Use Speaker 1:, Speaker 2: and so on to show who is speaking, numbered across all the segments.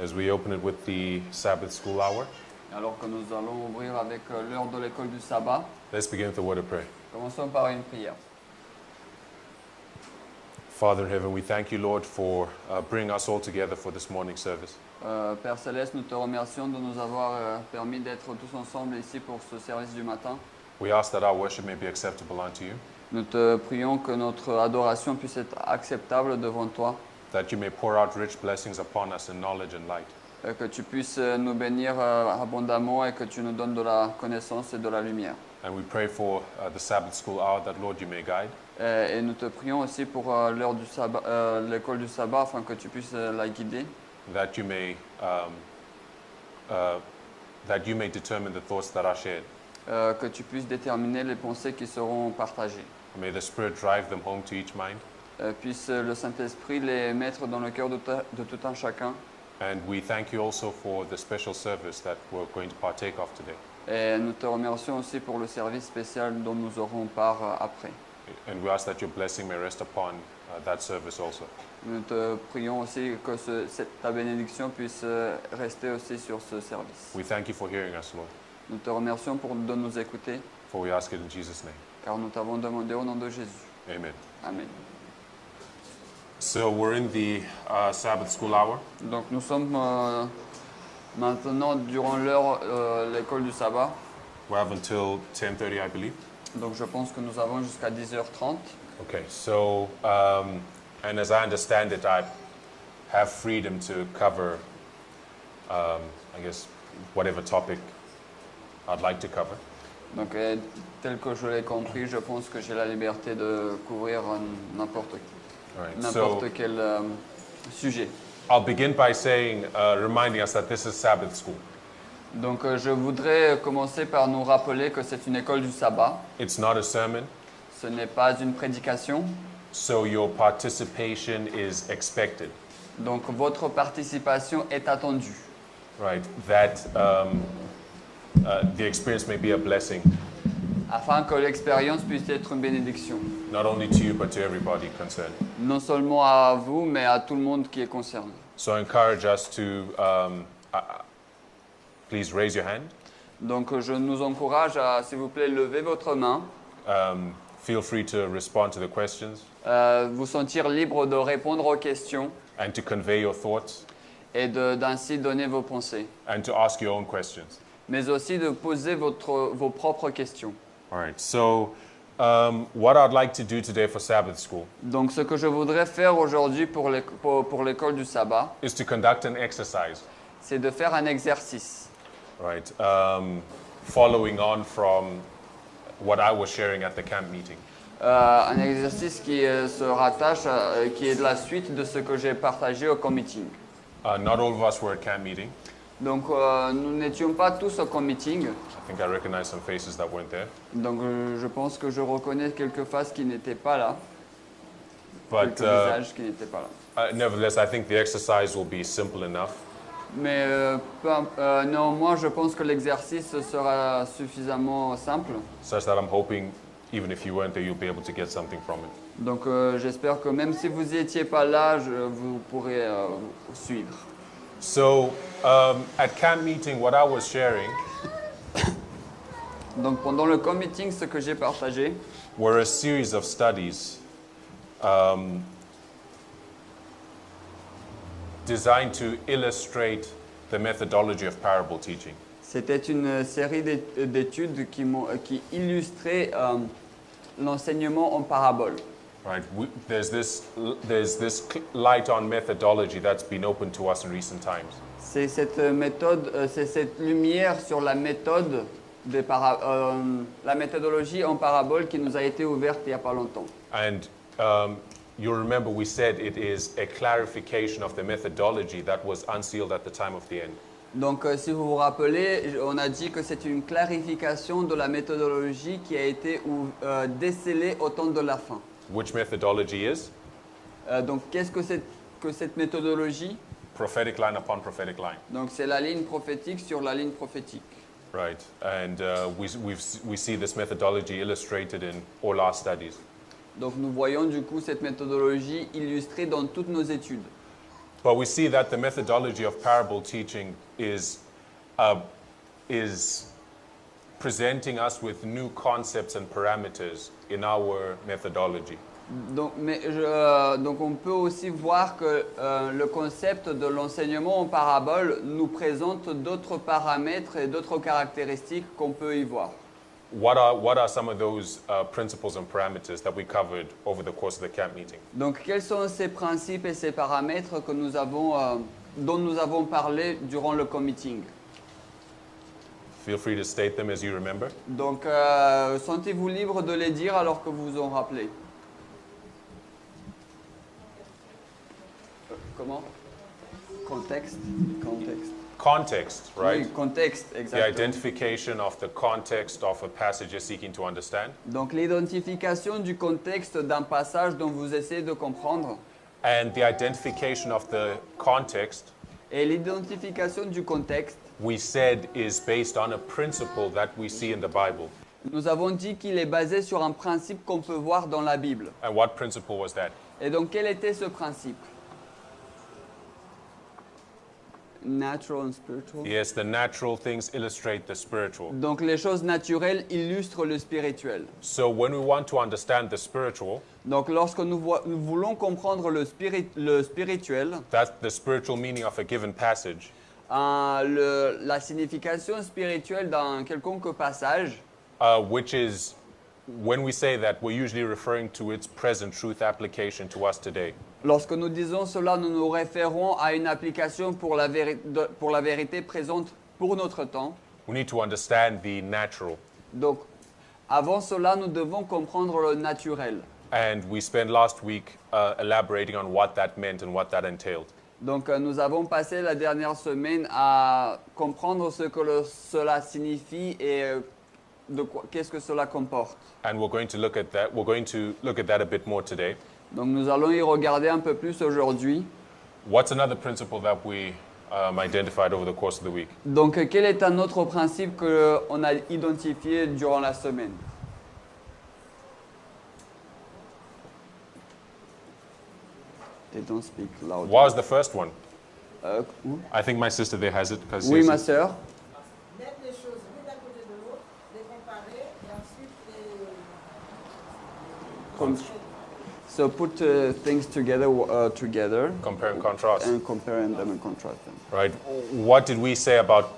Speaker 1: as we open it with the Sabbath school hour.
Speaker 2: Alors que nous allons ouvrir avec l'heure de l'école du sabbat,
Speaker 1: Let's begin with a word of prayer.
Speaker 2: commençons par une prière.
Speaker 1: Father in heaven, we thank you, Lord, for bringing us all together for this morning service.
Speaker 2: Père Céleste, nous te remercions de nous avoir permis d'être tous ensemble ici pour ce service du matin.
Speaker 1: We ask that our worship may be acceptable unto you,
Speaker 2: Nous te prions que notre adoration puisse être acceptable devant toi,
Speaker 1: that you may pour out rich blessings upon us in knowledge and light.
Speaker 2: que tu puisses nous bénir abondamment et que tu nous donnes de la connaissance et de la lumière.
Speaker 1: And we pray for the Sabbath school hour, that, Lord, you may guide,
Speaker 2: Et nous te prions aussi pour l'heure du sabbat, l'école du sabbat, afin que tu puisses la guider,
Speaker 1: that you may determine the thoughts that are shared.
Speaker 2: que tu puisses déterminer les pensées qui seront partagées.
Speaker 1: May the Spirit drive them home to each mind.
Speaker 2: Puisse le Saint-Esprit les mettre dans le cœur de tout un chacun.
Speaker 1: And we thank you also for the special service that we're going to partake of today.
Speaker 2: Et nous te remercions aussi pour le service spécial dont nous aurons part après.
Speaker 1: And we ask that your blessing may rest upon that service also.
Speaker 2: Nous te prions aussi que ta bénédiction puisse rester aussi sur ce service.
Speaker 1: We thank you for hearing us, Lord,
Speaker 2: Nous te remercions de nous écouter,
Speaker 1: for we ask it in Jesus' name.
Speaker 2: car nous t'avons demandé au nom de Jésus.
Speaker 1: Amen.
Speaker 2: Amen.
Speaker 1: So we're in the Sabbath school hour.
Speaker 2: Donc nous sommes maintenant durant l'heure l'école du sabbat.
Speaker 1: We have until 10:30, I believe.
Speaker 2: Donc je pense que nous avons jusqu'à 10h30.
Speaker 1: Okay, so, and as I understand it, I have freedom to cover, I guess, whatever topic I'd like to cover.
Speaker 2: Donc tel que je l'ai compris, je pense que j'ai la liberté de couvrir n'importe
Speaker 1: All right, so
Speaker 2: quel sujet.
Speaker 1: I'll begin by saying, reminding us that this is Sabbath school.
Speaker 2: Donc je voudrais commencer par nous rappeler que c'est une école du sabbat.
Speaker 1: It's not a sermon,
Speaker 2: Ce n'est pas une prédication.
Speaker 1: so your participation is expected,
Speaker 2: Donc votre participation est attendue.
Speaker 1: right? That the experience may be a blessing,
Speaker 2: Afin que l'expérience puisse être une bénédiction.
Speaker 1: not only to you, but to everybody concerned.
Speaker 2: Non seulement à vous, mais à tout le monde qui est concerné.
Speaker 1: So I encourage us to, please raise your hand.
Speaker 2: Donc je nous encourage à, s'il vous plaît, lever votre main.
Speaker 1: Feel free to respond to the questions
Speaker 2: Vous sentir libre de répondre aux questions
Speaker 1: and to convey your thoughts
Speaker 2: et d'ainsi donner vos pensées.
Speaker 1: and to ask your own questions.
Speaker 2: Mais aussi de poser vos propres questions.
Speaker 1: All right, so what I'd like to do today for Sabbath school
Speaker 2: Donc ce que je voudrais faire aujourd'hui pour l'école du sabbat,
Speaker 1: is to conduct an exercise,
Speaker 2: c'est de faire un exercice.
Speaker 1: right? Following on from what I was sharing at the camp meeting.
Speaker 2: Un exercice qui se rattache, qui est de la suite de ce que j'ai partagé au camp meeting.
Speaker 1: Not all of us were at camp meeting.
Speaker 2: Donc nous n'étions pas tous au camp meeting.
Speaker 1: I think I recognize some faces that weren't there.
Speaker 2: Donc je pense que je reconnais quelques faces qui n'étaient pas là,
Speaker 1: But
Speaker 2: quelques visages qui n'étaient pas là.
Speaker 1: nevertheless, I think the exercise will be simple enough.
Speaker 2: Mais néanmoins, je pense que l'exercice sera suffisamment simple.
Speaker 1: Such that I'm hoping, even if you weren't there, you'll be able to get something from it.
Speaker 2: Donc j'espère que même si vous n'étiez pas là, vous pourrez suivre.
Speaker 1: So, at camp meeting, what I was sharing
Speaker 2: Donc pendant le camp meeting, ce que j'ai partagé,
Speaker 1: were a series of studies designed to illustrate the methodology of parable teaching.
Speaker 2: c'était une série d'études qui illustraient l'enseignement en parabole.
Speaker 1: Right? There's this light on methodology that's been opened to us in recent times.
Speaker 2: C'est cette méthode, c'est cette lumière sur la méthode la méthodologie en parabole qui nous a été ouverte il n'y a pas longtemps.
Speaker 1: And you'll remember we said it is a clarification of the methodology that was unsealed at the time of the end.
Speaker 2: Donc si vous vous rappelez, on a dit que c'est une clarification de la méthodologie qui a été décelée au temps de la fin.
Speaker 1: Which methodology is?
Speaker 2: Donc qu'est-ce que cette méthodologie?
Speaker 1: Prophetic line upon prophetic line.
Speaker 2: Donc c'est la ligne prophétique sur la ligne prophétique.
Speaker 1: Right, and we see this methodology illustrated in all our studies.
Speaker 2: Donc nous voyons du coup cette méthodologie illustrée dans toutes nos études.
Speaker 1: But we see that the methodology of parable teaching is presenting us with new concepts and parameters in our methodology.
Speaker 2: Donc, donc on peut aussi voir que le concept de l'enseignement en parabole nous présente d'autres paramètres et d'autres caractéristiques qu'on peut y voir.
Speaker 1: What are some of those principles and parameters that we covered over the course of the camp meeting?
Speaker 2: Donc quels sont ces principes et ces paramètres que nous avons, dont nous avons parlé durant le committing?
Speaker 1: Feel free to state them as you remember.
Speaker 2: Donc sentez-vous libre de les dire alors que vous vous en rappelez. Comment? Contexte.
Speaker 1: Context, right?
Speaker 2: Oui, contexte,
Speaker 1: The
Speaker 2: exactement.
Speaker 1: identification of the context of a passage you're seeking to understand.
Speaker 2: Donc l'identification du contexte d'un passage dont vous essayez de comprendre.
Speaker 1: And the identification of the context,
Speaker 2: Et l'identification du contexte,
Speaker 1: we said, is based on a principle that we see in the Bible.
Speaker 2: nous avons dit qu'il est basé sur un principe qu'on peut voir dans la Bible.
Speaker 1: And what principle was that?
Speaker 2: Et donc quel était ce principe? Natural and spiritual.
Speaker 1: Yes, the natural things illustrate the spiritual.
Speaker 2: Donc les choses naturelles illustrent le spirituel.
Speaker 1: So when we want to understand the spiritual,
Speaker 2: Donc lorsque nous voulons comprendre le spirituel,
Speaker 1: that's the spiritual meaning of a given passage,
Speaker 2: la signification spirituelle d'un quelconque passage,
Speaker 1: which is, when we say that, we're usually referring to its present truth application to us today.
Speaker 2: lorsque nous disons cela, nous nous référons à une application pour la vérité présente pour notre temps.
Speaker 1: We need to understand the natural.
Speaker 2: Donc, avant cela, nous devons comprendre le naturel.
Speaker 1: And we spent last week elaborating on what that meant and what that entailed.
Speaker 2: Donc, nous avons passé la dernière semaine à comprendre ce que cela signifie et qu'est-ce que cela comporte.
Speaker 1: And we're going to look at that. We're going to look at that a bit more today.
Speaker 2: Donc, nous allons y regarder un peu plus aujourd'hui.
Speaker 1: What's another principle that we identified over the course of the week?
Speaker 2: Donc, quel est un autre principe qu'on a identifié durant la semaine? They don't speak loud.
Speaker 1: What was the first one?
Speaker 2: Où?
Speaker 1: I think my sister there has it. Because
Speaker 2: Oui, ma sœur.
Speaker 3: Mettre les choses l'une à côté de l'autre, les comparer et ensuite les...
Speaker 2: So put things together,
Speaker 1: compare and contrast.
Speaker 2: and compare them and contrast them.
Speaker 1: Right. What did we say about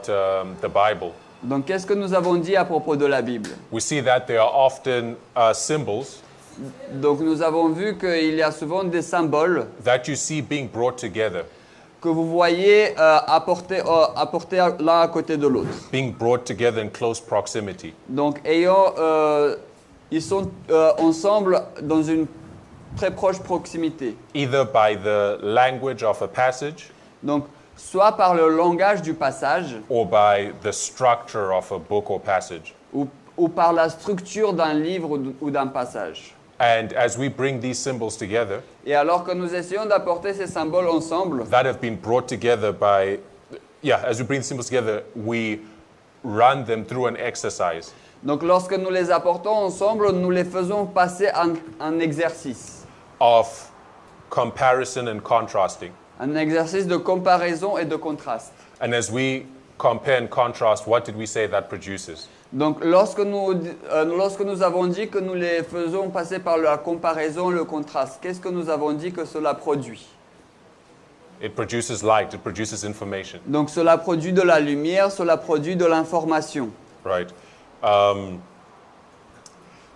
Speaker 1: the Bible?
Speaker 2: Donc, qu'est-ce que nous avons dit à propos de la Bible?
Speaker 1: We see that there are often symbols
Speaker 2: Donc, nous avons vu qu'il y a souvent des symboles
Speaker 1: that you see being brought together,
Speaker 2: que vous voyez apportés l'un à côté de l'autre.
Speaker 1: being brought together in close proximity.
Speaker 2: Donc, ils sont ensemble dans une très proche proximité.
Speaker 1: Either by the language of a passage
Speaker 2: Donc, soit par le langage du passage
Speaker 1: or by the structure of a book or passage.
Speaker 2: ou par la structure d'un livre ou d'un passage.
Speaker 1: And as we bring these symbols together,
Speaker 2: Et alors que nous essayons d'apporter ces symboles ensemble,
Speaker 1: that have been brought together as we bring the symbols together, we run them through an exercise.
Speaker 2: donc lorsque nous les apportons ensemble, nous les faisons passer un exercice.
Speaker 1: Of comparison and contrasting.
Speaker 2: Un exercice de comparaison et de contraste.
Speaker 1: And as we compare and contrast, what did we say that produces?
Speaker 2: Donc lorsque nous avons dit que nous les faisons passer par la comparaison, le contraste, qu'est-ce que nous avons dit que cela produit?
Speaker 1: It produces light, it produces information.
Speaker 2: Donc cela produit de la lumière, cela produit de l'information.
Speaker 1: Right.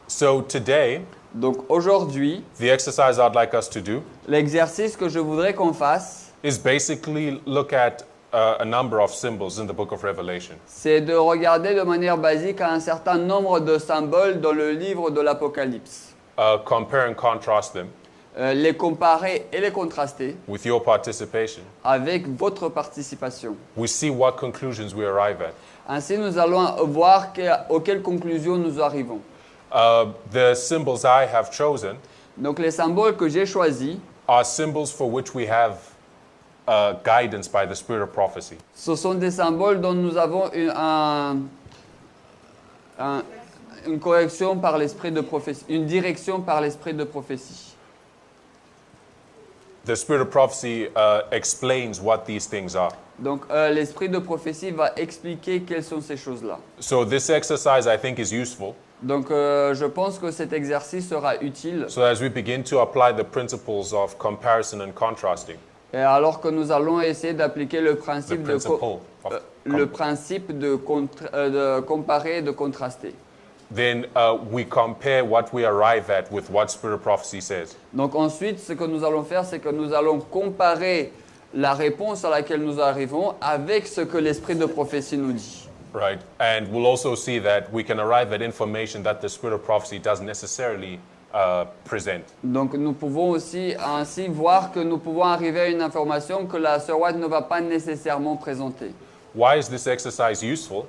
Speaker 1: So today,
Speaker 2: Donc aujourd'hui,
Speaker 1: the exercise I'd like us to do
Speaker 2: l'exercice que je voudrais qu'on fasse,
Speaker 1: is basically look at a number of symbols in the book of Revelation.
Speaker 2: c'est de regarder de manière basique à un certain nombre de symboles dans le livre de l'Apocalypse.
Speaker 1: Compare and contrast them
Speaker 2: Les comparer et les contraster
Speaker 1: with your participation.
Speaker 2: avec votre participation.
Speaker 1: We see what conclusions we arrive at.
Speaker 2: Ainsi, nous allons voir auxquelles conclusions nous arrivons.
Speaker 1: The symbols I have chosen
Speaker 2: Donc les symboles que j'ai choisis,
Speaker 1: are symbols for which we have guidance by the spirit of prophecy.
Speaker 2: ce sont des symboles dont nous avons une correction par l'esprit de prophétie, une direction par l'esprit de prophétie.
Speaker 1: the spirit of prophecy explains what these things are.
Speaker 2: Donc l'esprit de prophétie va expliquer quelles sont ces choses-là.
Speaker 1: So this exercise, I think, is useful.
Speaker 2: Donc je pense que cet exercice sera utile.
Speaker 1: So as we begin to apply the principles of comparison and contrasting,
Speaker 2: Et alors que nous allons essayer d'appliquer le principe
Speaker 1: the
Speaker 2: de,
Speaker 1: principle of
Speaker 2: le principe de comparer et de contraster.
Speaker 1: then we compare what we arrive at with what spirit of prophecy says.
Speaker 2: Donc ensuite, ce que nous allons faire, c'est que nous allons comparer la réponse à laquelle nous arrivons avec ce que l'esprit de prophétie nous dit.
Speaker 1: Right, and we'll also see that we can arrive at information that the spirit of prophecy doesn't necessarily present.
Speaker 2: Donc nous pouvons aussi ainsi voir que nous pouvons arriver à une information que la sœur White ne va pas nécessairement présenter.
Speaker 1: Why is this exercise useful?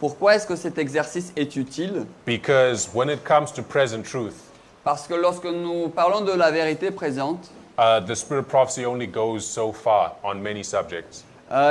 Speaker 2: Pourquoi est-ce que cet exercice est utile?
Speaker 1: Because when it comes to present truth,
Speaker 2: Parce que lorsque nous parlons de la vérité présente,
Speaker 1: the spirit of prophecy only goes so far on many subjects.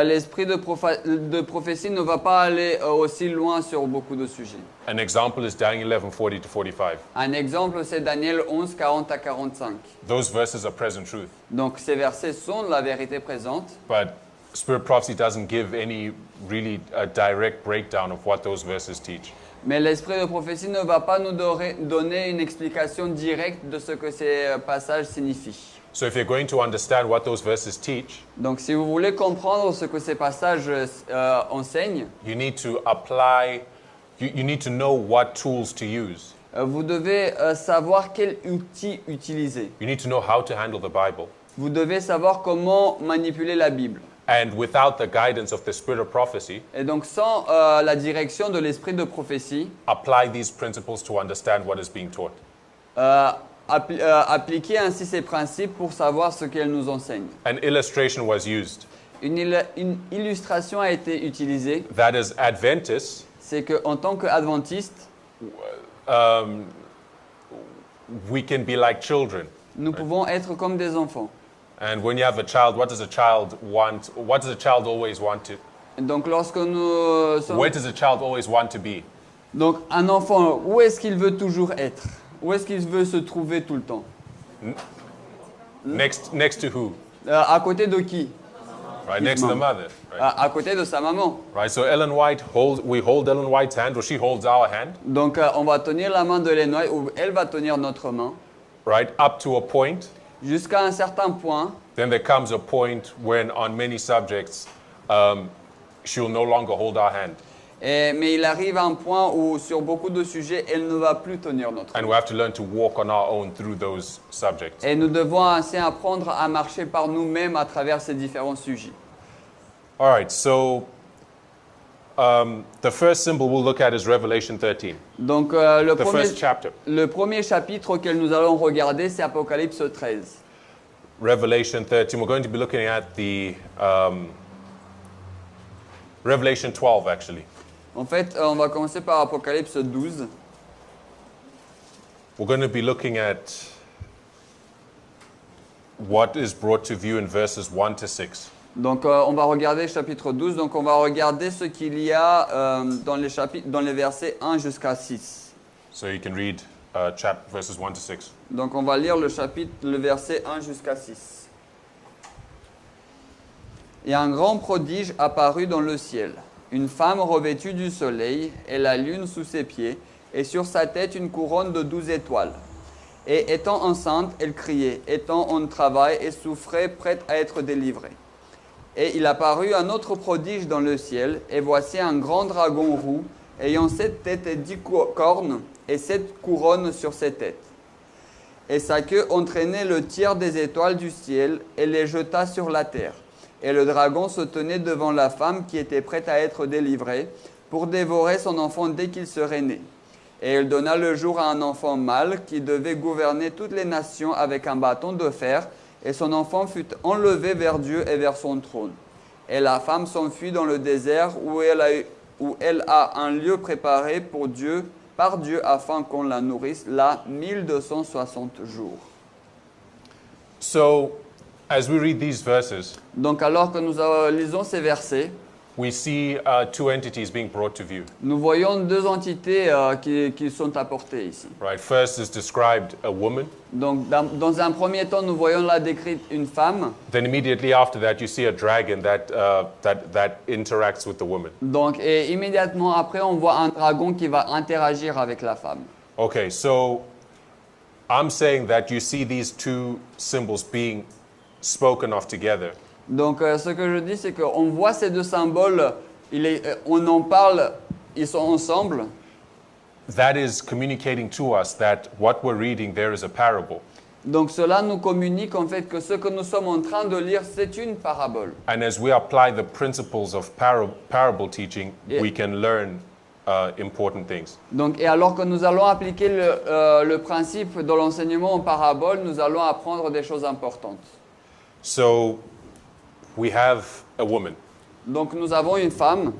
Speaker 2: l'esprit de prophétie ne va pas aller aussi loin sur beaucoup de sujets.
Speaker 1: An example is Daniel 11:40 to 45.
Speaker 2: Un exemple, c'est Daniel 11, 40 à 45.
Speaker 1: Those verses are present truth,
Speaker 2: Donc ces versets sont de la vérité présente,
Speaker 1: but spirit of prophecy doesn't give any really direct breakdown of what those verses teach.
Speaker 2: mais l'esprit de prophétie ne va pas nous donner une explication directe de ce que ces passages signifient.
Speaker 1: So if you're going to understand what those verses teach,
Speaker 2: Donc si vous voulez comprendre ce que ces passages enseignent,
Speaker 1: you need to apply, you need to know what tools to use.
Speaker 2: vous devez savoir quel outil utiliser.
Speaker 1: You need to know how to handle the Bible.
Speaker 2: Vous devez savoir comment manipuler la Bible.
Speaker 1: And without the guidance of the spirit of prophecy,
Speaker 2: Et donc sans la direction de l'esprit de prophétie,
Speaker 1: apply these principles to understand what is being taught.
Speaker 2: appliquer ainsi ces principes pour savoir ce qu'elles nous enseignent.
Speaker 1: An illustration was used.
Speaker 2: Une illustration a été utilisée,
Speaker 1: That is, Adventists,
Speaker 2: c'est qu'en tant qu'adventistes,
Speaker 1: we can be like children.
Speaker 2: nous pouvons être comme des enfants.
Speaker 1: And when you have a child, what does a child want? What does a child always want to?
Speaker 2: Donc lorsque nous sommes...
Speaker 1: Where does a child always want to be?
Speaker 2: Donc un enfant, où est-ce qu'il veut toujours être? Où est-ce qu'il veut se trouver tout le temps?
Speaker 1: Next to who?
Speaker 2: À côté de qui?
Speaker 1: Right, next to the mother. Right.
Speaker 2: À côté de sa maman.
Speaker 1: Right. So we hold Ellen White's hand, or she holds our hand.
Speaker 2: Donc on va tenir la main de Ellen White, ou elle va tenir notre main,
Speaker 1: Right, up to a point.
Speaker 2: jusqu'à un certain point.
Speaker 1: Then there comes a point when, on many subjects, she'll no longer hold our hand,
Speaker 2: Mais il arrive à un point où sur beaucoup de sujets, elle ne va plus tenir notre main.
Speaker 1: and we have to learn to walk on our own through those subjects.
Speaker 2: Et nous devons ainsi apprendre à marcher par nous-mêmes à travers ces différents sujets.
Speaker 1: All right. So the first symbol we'll look at is Revelation 13,
Speaker 2: Donc
Speaker 1: the first chapter.
Speaker 2: le premier chapitre auquel nous allons regarder, c'est Apocalypse 13.
Speaker 1: Revelation 13. We're going to be looking at the Revelation 12, actually.
Speaker 2: En fait, on va commencer par Apocalypse 12.
Speaker 1: We're going to be looking at what is brought to view in verses 1 to 6.
Speaker 2: Donc on va regarder chapitre 12, donc on va regarder ce qu'il y a dans les versets 1 jusqu'à 6.
Speaker 1: So you can read verses 1 to 6.
Speaker 2: Donc on va lire le verset 1 jusqu'à 6. Et un grand prodige apparut dans le ciel. Une femme revêtue du soleil et la lune sous ses pieds, et sur sa tête une couronne de 12 étoiles. Et étant enceinte, elle criait, étant en travail et souffrait, prête à être délivrée. Et il apparut un autre prodige dans le ciel, et voici un grand dragon roux, ayant 7 têtes et 10 cornes, et 7 couronnes sur ses têtes. Et sa queue entraînait le tiers des étoiles du ciel, et les jeta sur la terre. Et le dragon se tenait devant la femme qui était prête à être délivrée, pour dévorer son enfant dès qu'il serait né. Et il donna le jour à un enfant mâle qui devait gouverner toutes les nations avec un bâton de fer, et son enfant fut enlevé vers Dieu et vers son trône. Et la femme s'enfuit dans le désert où elle a un lieu préparé par Dieu afin qu'on la nourrisse là 1260 jours.
Speaker 1: So, as we read these verses,
Speaker 2: Donc alors que nous lisons ces versets,
Speaker 1: we see two entities being brought to view.
Speaker 2: Nous voyons deux entités qui sont apportées ici.
Speaker 1: Right. First is described a woman.
Speaker 2: Donc, dans un premier temps, nous voyons là décrite une femme.
Speaker 1: Then immediately after that, you see a dragon that interacts with the woman.
Speaker 2: Donc, et immédiatement après, on voit un dragon qui va interagir avec la femme.
Speaker 1: Okay, so I'm saying that you see these two symbols being spoken of together.
Speaker 2: Donc, ce que je dis, c'est qu'on voit ces deux symboles, on en parle, ils sont ensemble.
Speaker 1: That is communicating to us that what we're reading there is a parable.
Speaker 2: Donc, cela nous communique en fait que ce que nous sommes en train de lire, c'est une parabole.
Speaker 1: And as we apply the principles of parable teaching,
Speaker 2: Yeah.
Speaker 1: we can learn important things.
Speaker 2: Donc, et alors que nous allons appliquer le principe de l'enseignement en parabole, nous allons apprendre des choses importantes.
Speaker 1: So we have a woman.
Speaker 2: Donc, nous avons une femme.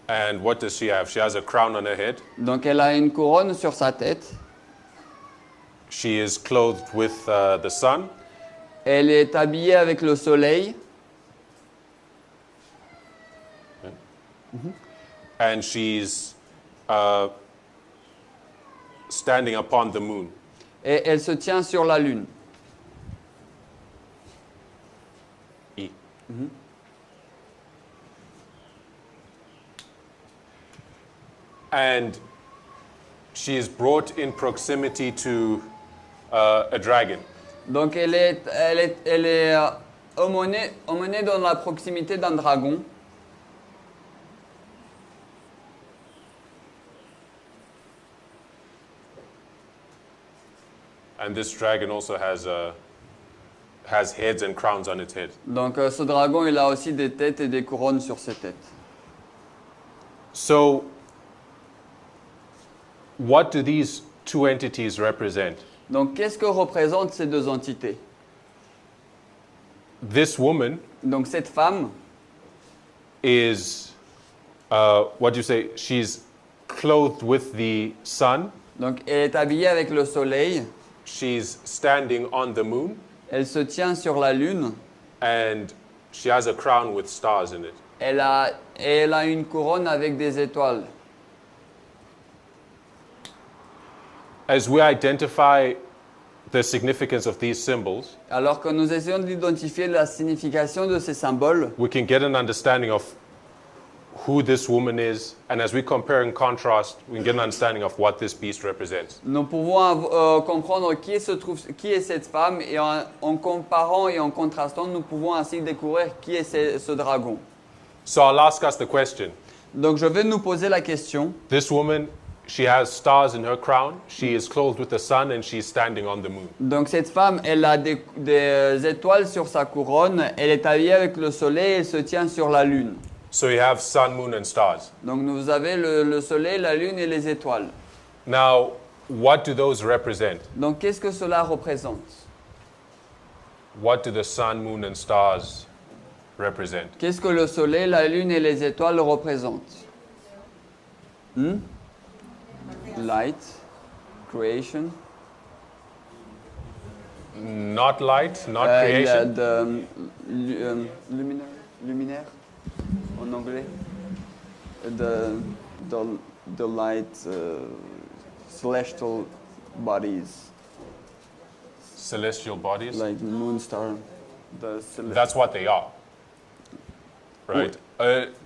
Speaker 1: And what does she have? She has a crown on her head.
Speaker 2: Donc, elle a une couronne sur sa tête.
Speaker 1: She is clothed with the sun.
Speaker 2: Elle est habillée avec le soleil.
Speaker 1: And she's standing upon the moon.
Speaker 2: Et elle se tient sur la lune.
Speaker 1: E. And she is brought in proximity to a dragon.
Speaker 2: Donc, elle est emmenée dans la proximité d'un dragon.
Speaker 1: And this dragon also has heads and crowns on its head.
Speaker 2: Donc, ce dragon, il a aussi des têtes et des couronnes sur ses têtes.
Speaker 1: So, what do these two entities represent?
Speaker 2: Donc, qu'est-ce que représentent ces deux entités?
Speaker 1: This woman
Speaker 2: Donc, cette femme,
Speaker 1: is, what do you say? She's clothed with the sun.
Speaker 2: donc, elle est habillée avec le soleil.
Speaker 1: She's standing on the moon.
Speaker 2: Elle se tient sur la lune.
Speaker 1: And she has a crown with stars in it.
Speaker 2: Elle a une couronne avec des étoiles.
Speaker 1: As we identify the significance of these symbols,
Speaker 2: Alors que nous essayons d'identifier la signification de ces symboles,
Speaker 1: we can get an understanding of who this woman is, and as we compare and contrast, we can get an understanding of what this beast represents.
Speaker 2: nous pouvons comprendre qui est cette femme et en comparant et en contrastant, nous pouvons ainsi découvrir qui est ce dragon.
Speaker 1: So I'll ask us the question.
Speaker 2: Donc je vais nous poser la question.
Speaker 1: This woman, she has stars in her crown, she is clothed with the sun, and she is standing on the moon.
Speaker 2: Donc cette femme, elle a des étoiles sur sa couronne, elle est habillée avec le soleil, elle se tient sur la lune.
Speaker 1: So you have sun, moon, and stars.
Speaker 2: Donc vous avez le soleil, la lune et les étoiles.
Speaker 1: Now, what do those represent?
Speaker 2: Donc qu'est-ce que cela représente?
Speaker 1: What do the sun, moon, and stars represent?
Speaker 2: Qu'est-ce que le soleil, la lune et les étoiles représentent? Light, creation.
Speaker 1: Not light, not creation.
Speaker 2: Luminaire en anglais. The light, celestial bodies,
Speaker 1: Celestial bodies.
Speaker 2: like moon, star.
Speaker 1: That's what they are. Right?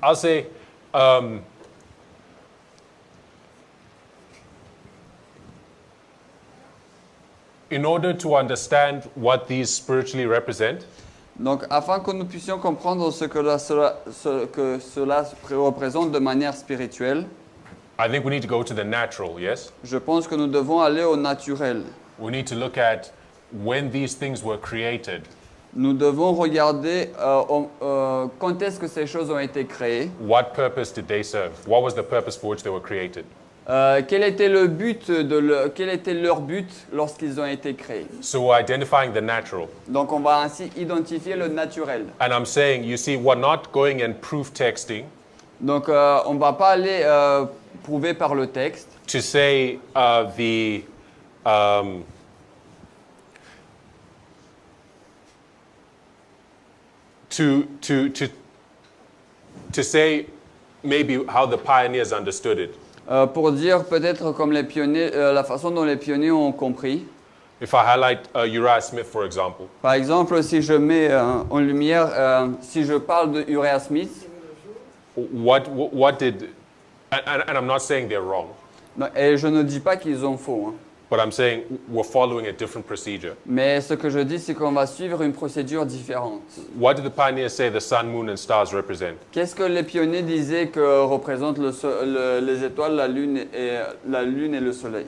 Speaker 1: I'll say, in order to understand what these spiritually represent,
Speaker 2: Donc, afin que nous puissions comprendre ce que cela représente de manière spirituelle,
Speaker 1: I think we need to go to the natural, yes?
Speaker 2: je pense que nous devons aller au naturel.
Speaker 1: We need to look at when these things were created,
Speaker 2: Nous devons regarder quand est-ce que ces choses ont été créées,
Speaker 1: what purpose did they serve? What was the purpose for which they were created?
Speaker 2: quel était quel était leur but lorsqu'ils ont été créés.
Speaker 1: So we're identifying the natural.
Speaker 2: Donc on va ainsi identifier le naturel.
Speaker 1: And I'm saying, you see, we're not going and proof texting
Speaker 2: Donc on ne va pas aller prouver par le texte
Speaker 1: to say to say maybe how the pioneers understood it.
Speaker 2: Pour dire peut-être comme les pionniers, la façon dont les pionniers ont compris.
Speaker 1: If I highlight Uriah Smith, for example,
Speaker 2: Par exemple, si je mets en lumière, si je parle de Uriah Smith,
Speaker 1: what did, and I'm not saying they're wrong,
Speaker 2: non, et je ne dis pas qu'ils ont faux, hein,
Speaker 1: but I'm saying we're following a different procedure.
Speaker 2: mais ce que je dis, c'est qu'on va suivre une procédure différente.
Speaker 1: What did the pioneers say the sun, moon, and stars represent?
Speaker 2: Qu'est-ce que les pionniers disaient que représentent les étoiles, la lune et le soleil?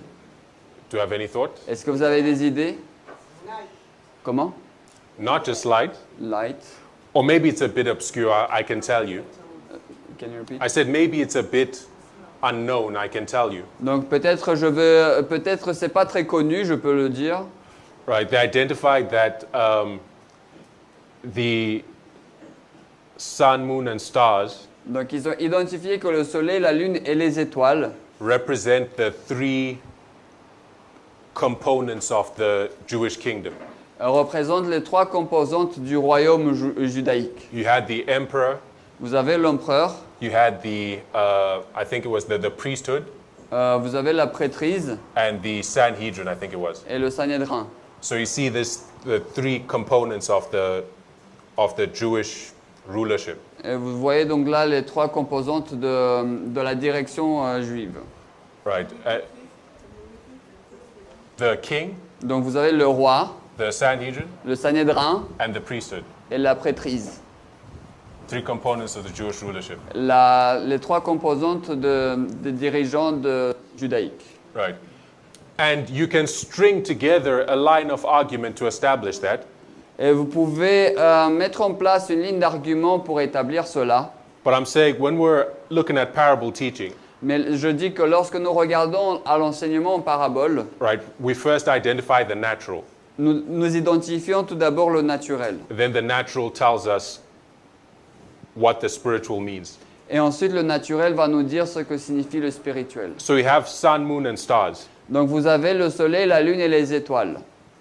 Speaker 1: Do you have any thought?
Speaker 2: Est-ce que vous avez des idées?
Speaker 3: Light.
Speaker 2: Comment?
Speaker 1: Not just light,
Speaker 2: Light.
Speaker 1: or maybe it's a bit obscure, I can tell you.
Speaker 2: Can you repeat?
Speaker 1: I said maybe it's a bit unknown, I can tell you.
Speaker 2: Donc peut-être c'est pas très connu, je peux le dire.
Speaker 1: Right, they identified that the sun, moon, and stars
Speaker 2: Donc ils ont identifié que le soleil, la lune et les étoiles
Speaker 1: represent the three components of the Jewish kingdom.
Speaker 2: représentent les trois composantes du royaume judaïque.
Speaker 1: You had the emperor,
Speaker 2: Vous avez l'empereur,
Speaker 1: you had the, I think it was the priesthood,
Speaker 2: vous avez la prêtrise
Speaker 1: and the Sanhedrin, I think it was.
Speaker 2: et le Sanhédrin.
Speaker 1: So you see the three components of the Jewish rulership.
Speaker 2: Et vous voyez donc là les trois composantes de la direction juive.
Speaker 1: Right. The king,
Speaker 2: Donc vous avez le roi,
Speaker 1: the Sanhedrin,
Speaker 2: le Sanhédrin
Speaker 1: and the priesthood.
Speaker 2: et la prêtrise.
Speaker 1: Three components of the Jewish rulership.
Speaker 2: Les trois composantes des dirigeants judaïques.
Speaker 1: Right. And you can string together a line of argument to establish that.
Speaker 2: Et vous pouvez mettre en place une ligne d'argument pour établir cela.
Speaker 1: But I'm saying when we're looking at parable teaching,
Speaker 2: Mais je dis que lorsque nous regardons à l'enseignement en parabole,
Speaker 1: right, we first identify the natural.
Speaker 2: nous identifions tout d'abord le naturel.
Speaker 1: Then the natural tells us what the spiritual means.
Speaker 2: Et ensuite, le naturel va nous dire ce que signifie le spirituel.
Speaker 1: So you have sun, moon, and stars.
Speaker 2: Donc vous avez le soleil, la lune et les étoiles.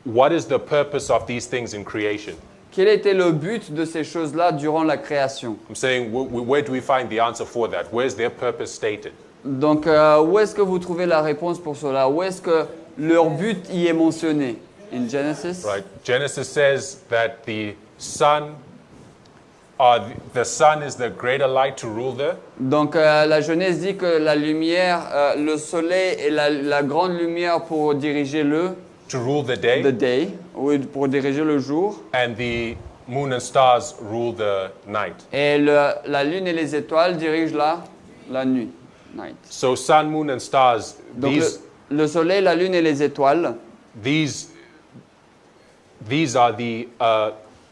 Speaker 1: What is the purpose of these things in creation?
Speaker 2: Quel était le but de ces choses-là durant la création?
Speaker 1: I'm saying, where do we find the answer for that? Where's their purpose stated?
Speaker 2: Donc où est-ce que vous trouvez la réponse pour cela? Où est-ce que leur but y est mentionné? In Genesis?
Speaker 1: Right. Genesis says that the sun is the greater light to rule the.
Speaker 2: Donc la Genèse dit que la lumière, le soleil est la grande lumière pour diriger
Speaker 1: To rule the day.
Speaker 2: the day, oui, pour diriger le jour.
Speaker 1: And the moon and stars rule the night.
Speaker 2: Et la lune et les étoiles dirigent la nuit. Night.
Speaker 1: So sun, moon, and stars,
Speaker 2: Donc le soleil, la lune et les étoiles,
Speaker 1: these are the,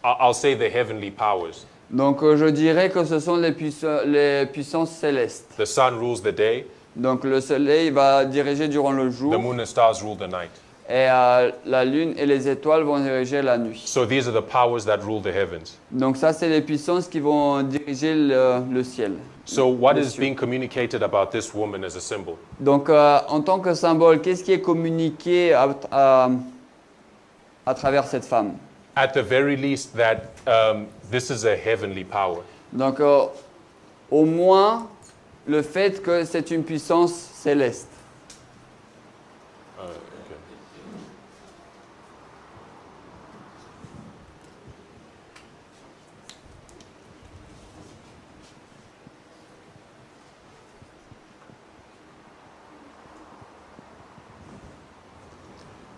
Speaker 1: I'll say the heavenly powers.
Speaker 2: donc je dirais que ce sont les puissances célestes.
Speaker 1: The sun rules the day,
Speaker 2: Donc le soleil va diriger durant le jour
Speaker 1: the moon and stars rule the night.
Speaker 2: et la lune et les étoiles vont diriger la nuit.
Speaker 1: So these are the powers that rule the heavens.
Speaker 2: Donc ça, c'est les puissances qui vont diriger le ciel.
Speaker 1: So what
Speaker 2: Les
Speaker 1: is
Speaker 2: cieux.
Speaker 1: being communicated about this woman as a symbol?
Speaker 2: Donc en tant que symbole, qu'est-ce qui est communiqué à travers cette femme?
Speaker 1: At the very least, that this is a heavenly power.
Speaker 2: Donc au moins le fait que c'est une puissance céleste.
Speaker 1: Okay.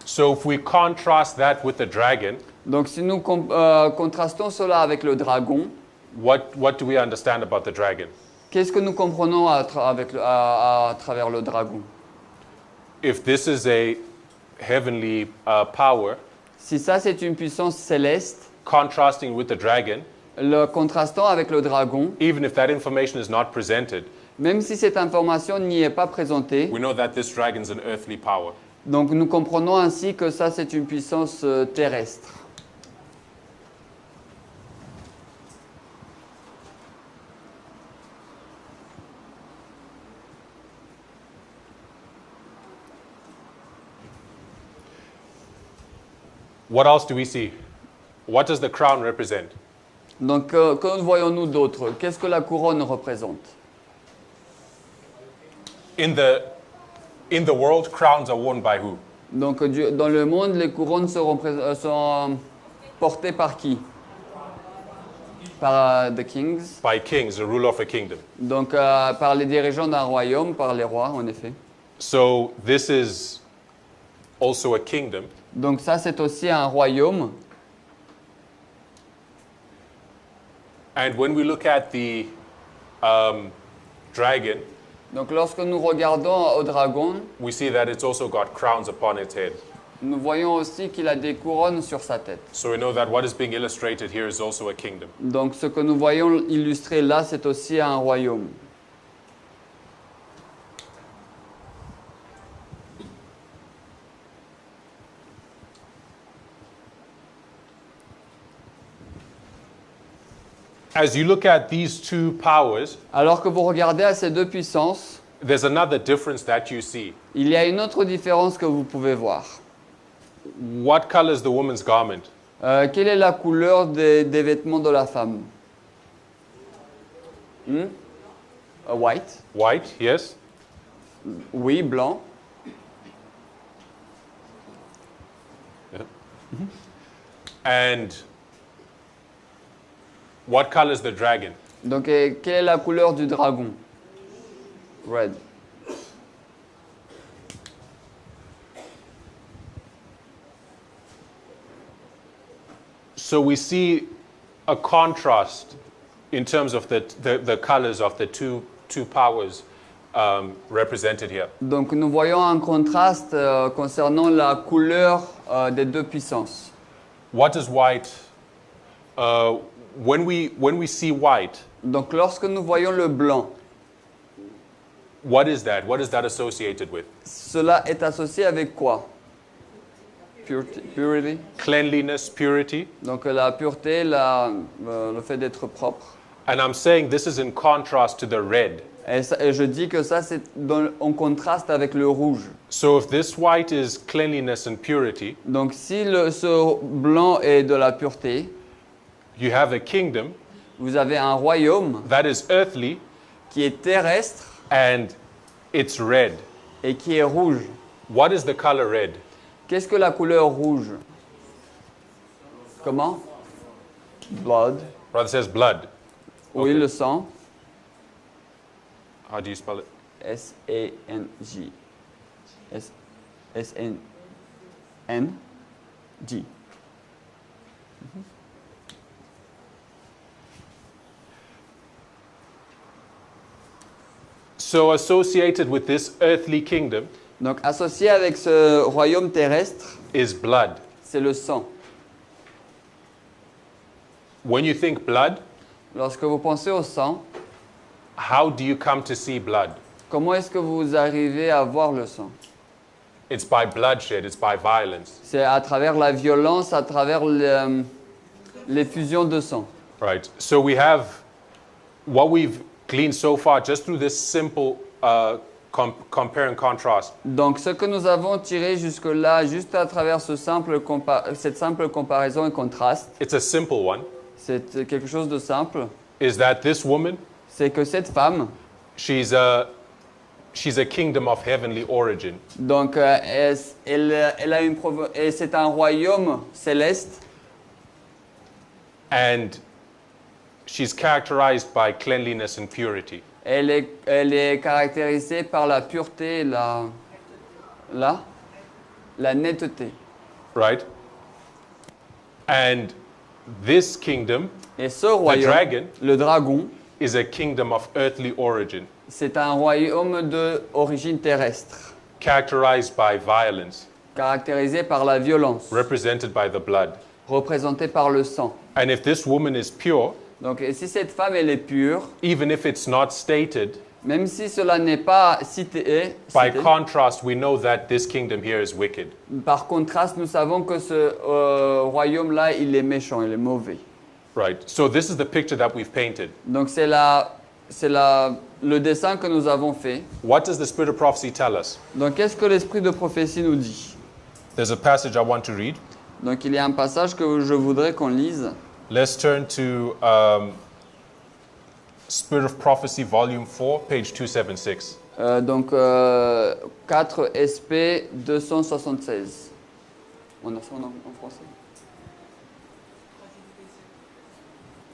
Speaker 1: So if we contrast that with the dragon,
Speaker 2: Donc si nous contrastons cela avec le dragon,
Speaker 1: what do we understand about the dragon?
Speaker 2: qu'est-ce que nous comprenons à travers le dragon?
Speaker 1: If this is a heavenly power,
Speaker 2: Si ça c'est une puissance céleste,
Speaker 1: contrasting with the dragon,
Speaker 2: le contrastant avec le dragon,
Speaker 1: even if that information is not presented,
Speaker 2: même si cette information n'y est pas présentée,
Speaker 1: we know that this dragon's an earthly power.
Speaker 2: donc nous comprenons ainsi que ça c'est une puissance terrestre.
Speaker 1: What else do we see? What does the crown represent?
Speaker 2: Donc, que voyons-nous d'autre? Qu'est-ce que la couronne représente?
Speaker 1: In the world, crowns are worn by who?
Speaker 2: Donc, dans le monde, les couronnes sont portées par qui? Par the kings.
Speaker 1: By kings, the ruler of a kingdom.
Speaker 2: Donc, par les dirigeants d'un royaume, par les rois, en effet.
Speaker 1: So this is also a kingdom.
Speaker 2: Donc, ça, c'est aussi un royaume.
Speaker 1: And when we look at the dragon,
Speaker 2: Donc, lorsque nous regardons au dragon,
Speaker 1: we see that it's also got crowns upon its head.
Speaker 2: nous voyons aussi qu'il a des couronnes sur sa tête.
Speaker 1: So we know that what is being illustrated here is also a kingdom.
Speaker 2: Donc, ce que nous voyons illustré là, c'est aussi un royaume.
Speaker 1: As you look at these two powers,
Speaker 2: Alors que vous regardez à ces deux puissances,
Speaker 1: there's another difference that you see.
Speaker 2: il y a une autre différence que vous pouvez voir.
Speaker 1: What color is the woman's garment?
Speaker 2: Quelle est la couleur des vêtements de la femme? White.
Speaker 1: White, yes.
Speaker 2: Oui, blanc.
Speaker 1: And what color is the dragon?
Speaker 2: Donc, quelle est la couleur du dragon? Red.
Speaker 1: So we see a contrast in terms of the colors of the two powers represented here.
Speaker 2: Donc, nous voyons un contraste concernant la couleur des deux puissances.
Speaker 1: What is white? When we see white,
Speaker 2: Donc, lorsque nous voyons le blanc,
Speaker 1: what is that? What is that associated with?
Speaker 2: cela est associé avec quoi? Purity.
Speaker 1: Cleanliness, purity.
Speaker 2: Donc, la pureté, le fait d'être propre.
Speaker 1: And I'm saying this is in contrast to the red.
Speaker 2: Et je dis que ça, c'est en contraste avec le rouge.
Speaker 1: So if this white is cleanliness and purity,
Speaker 2: Donc, si ce blanc est de la pureté,
Speaker 1: you have a kingdom
Speaker 2: vous avez un royaume
Speaker 1: that is earthly
Speaker 2: qui est terrestre
Speaker 1: and it's red.
Speaker 2: et qui est rouge.
Speaker 1: What is the color red?
Speaker 2: Qu'est-ce que la couleur rouge? Comment? Blood.
Speaker 1: Brother says blood.
Speaker 2: Oui,
Speaker 1: Okay.
Speaker 2: le sang.
Speaker 1: How do you spell it?
Speaker 2: S-A-N-G. S-N-N-G.
Speaker 1: So associated with this earthly kingdom
Speaker 2: Donc, associé avec ce royaume terrestre,
Speaker 1: is blood.
Speaker 2: c'est le sang.
Speaker 1: When you think blood,
Speaker 2: Lorsque vous pensez au sang,
Speaker 1: how do you come to see blood?
Speaker 2: comment est-ce que vous arrivez à voir le sang?
Speaker 1: It's by bloodshed, it's by violence.
Speaker 2: C'est à travers la violence, à travers l'effusion de sang.
Speaker 1: Right. So we have what we've gleaned so far just through this simple compare and contrast.
Speaker 2: Donc, ce que nous avons tiré jusque-là, juste à travers cette simple comparaison et contraste,
Speaker 1: It's a simple one.
Speaker 2: c'est quelque chose de simple,
Speaker 1: Is that this woman,
Speaker 2: c'est que cette femme,
Speaker 1: she's a kingdom of heavenly origin.
Speaker 2: donc, elle a et c'est un royaume céleste,
Speaker 1: And she's characterized by cleanliness and purity.
Speaker 2: elle est caractérisée par la pureté, la netteté.
Speaker 1: Right? And this kingdom
Speaker 2: Et ce royaume,
Speaker 1: dragon.
Speaker 2: le dragon,
Speaker 1: is a kingdom of earthly origin,
Speaker 2: c'est un royaume d'origine terrestre,
Speaker 1: characterized by violence,
Speaker 2: caractérisé par la violence,
Speaker 1: represented by the blood.
Speaker 2: représenté par le sang.
Speaker 1: And if this woman is pure,
Speaker 2: Donc, et si cette femme, elle est pure,
Speaker 1: even if it's not stated,
Speaker 2: même si cela n'est pas cité,
Speaker 1: by contrast, we know that this kingdom here is wicked.
Speaker 2: par contraste, nous savons que ce royaume-là, il est méchant, il est mauvais.
Speaker 1: Right. So this is the picture that we've painted.
Speaker 2: Donc, c'est le dessin que nous avons fait.
Speaker 1: What does the spirit of prophecy tell us?
Speaker 2: Donc, qu'est-ce que l'esprit de prophétie nous dit?
Speaker 1: There's a passage I want to read.
Speaker 2: Donc, il y a un passage que je voudrais qu'on lise.
Speaker 1: Let's turn to Spirit of Prophecy, Volume 4, page 276.
Speaker 2: Donc 4 SP 276. On a ça en français?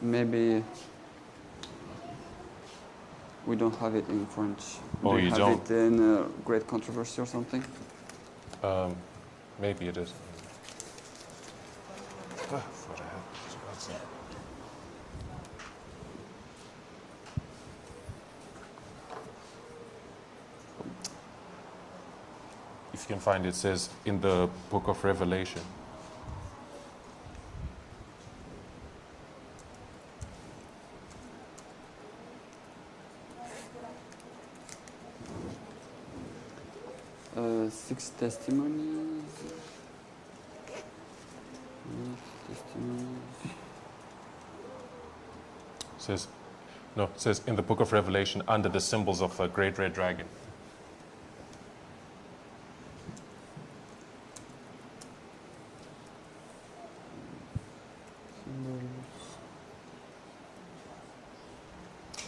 Speaker 2: Maybe we don't have it in French.
Speaker 1: Oh,
Speaker 2: We
Speaker 1: you
Speaker 2: have
Speaker 1: don't?
Speaker 2: it in Great Controversy or something.
Speaker 1: Maybe it is. If you can find it, says in the book of Revelation.
Speaker 2: Six testimonies.
Speaker 1: It says in the book of Revelation under the symbols of a great red dragon.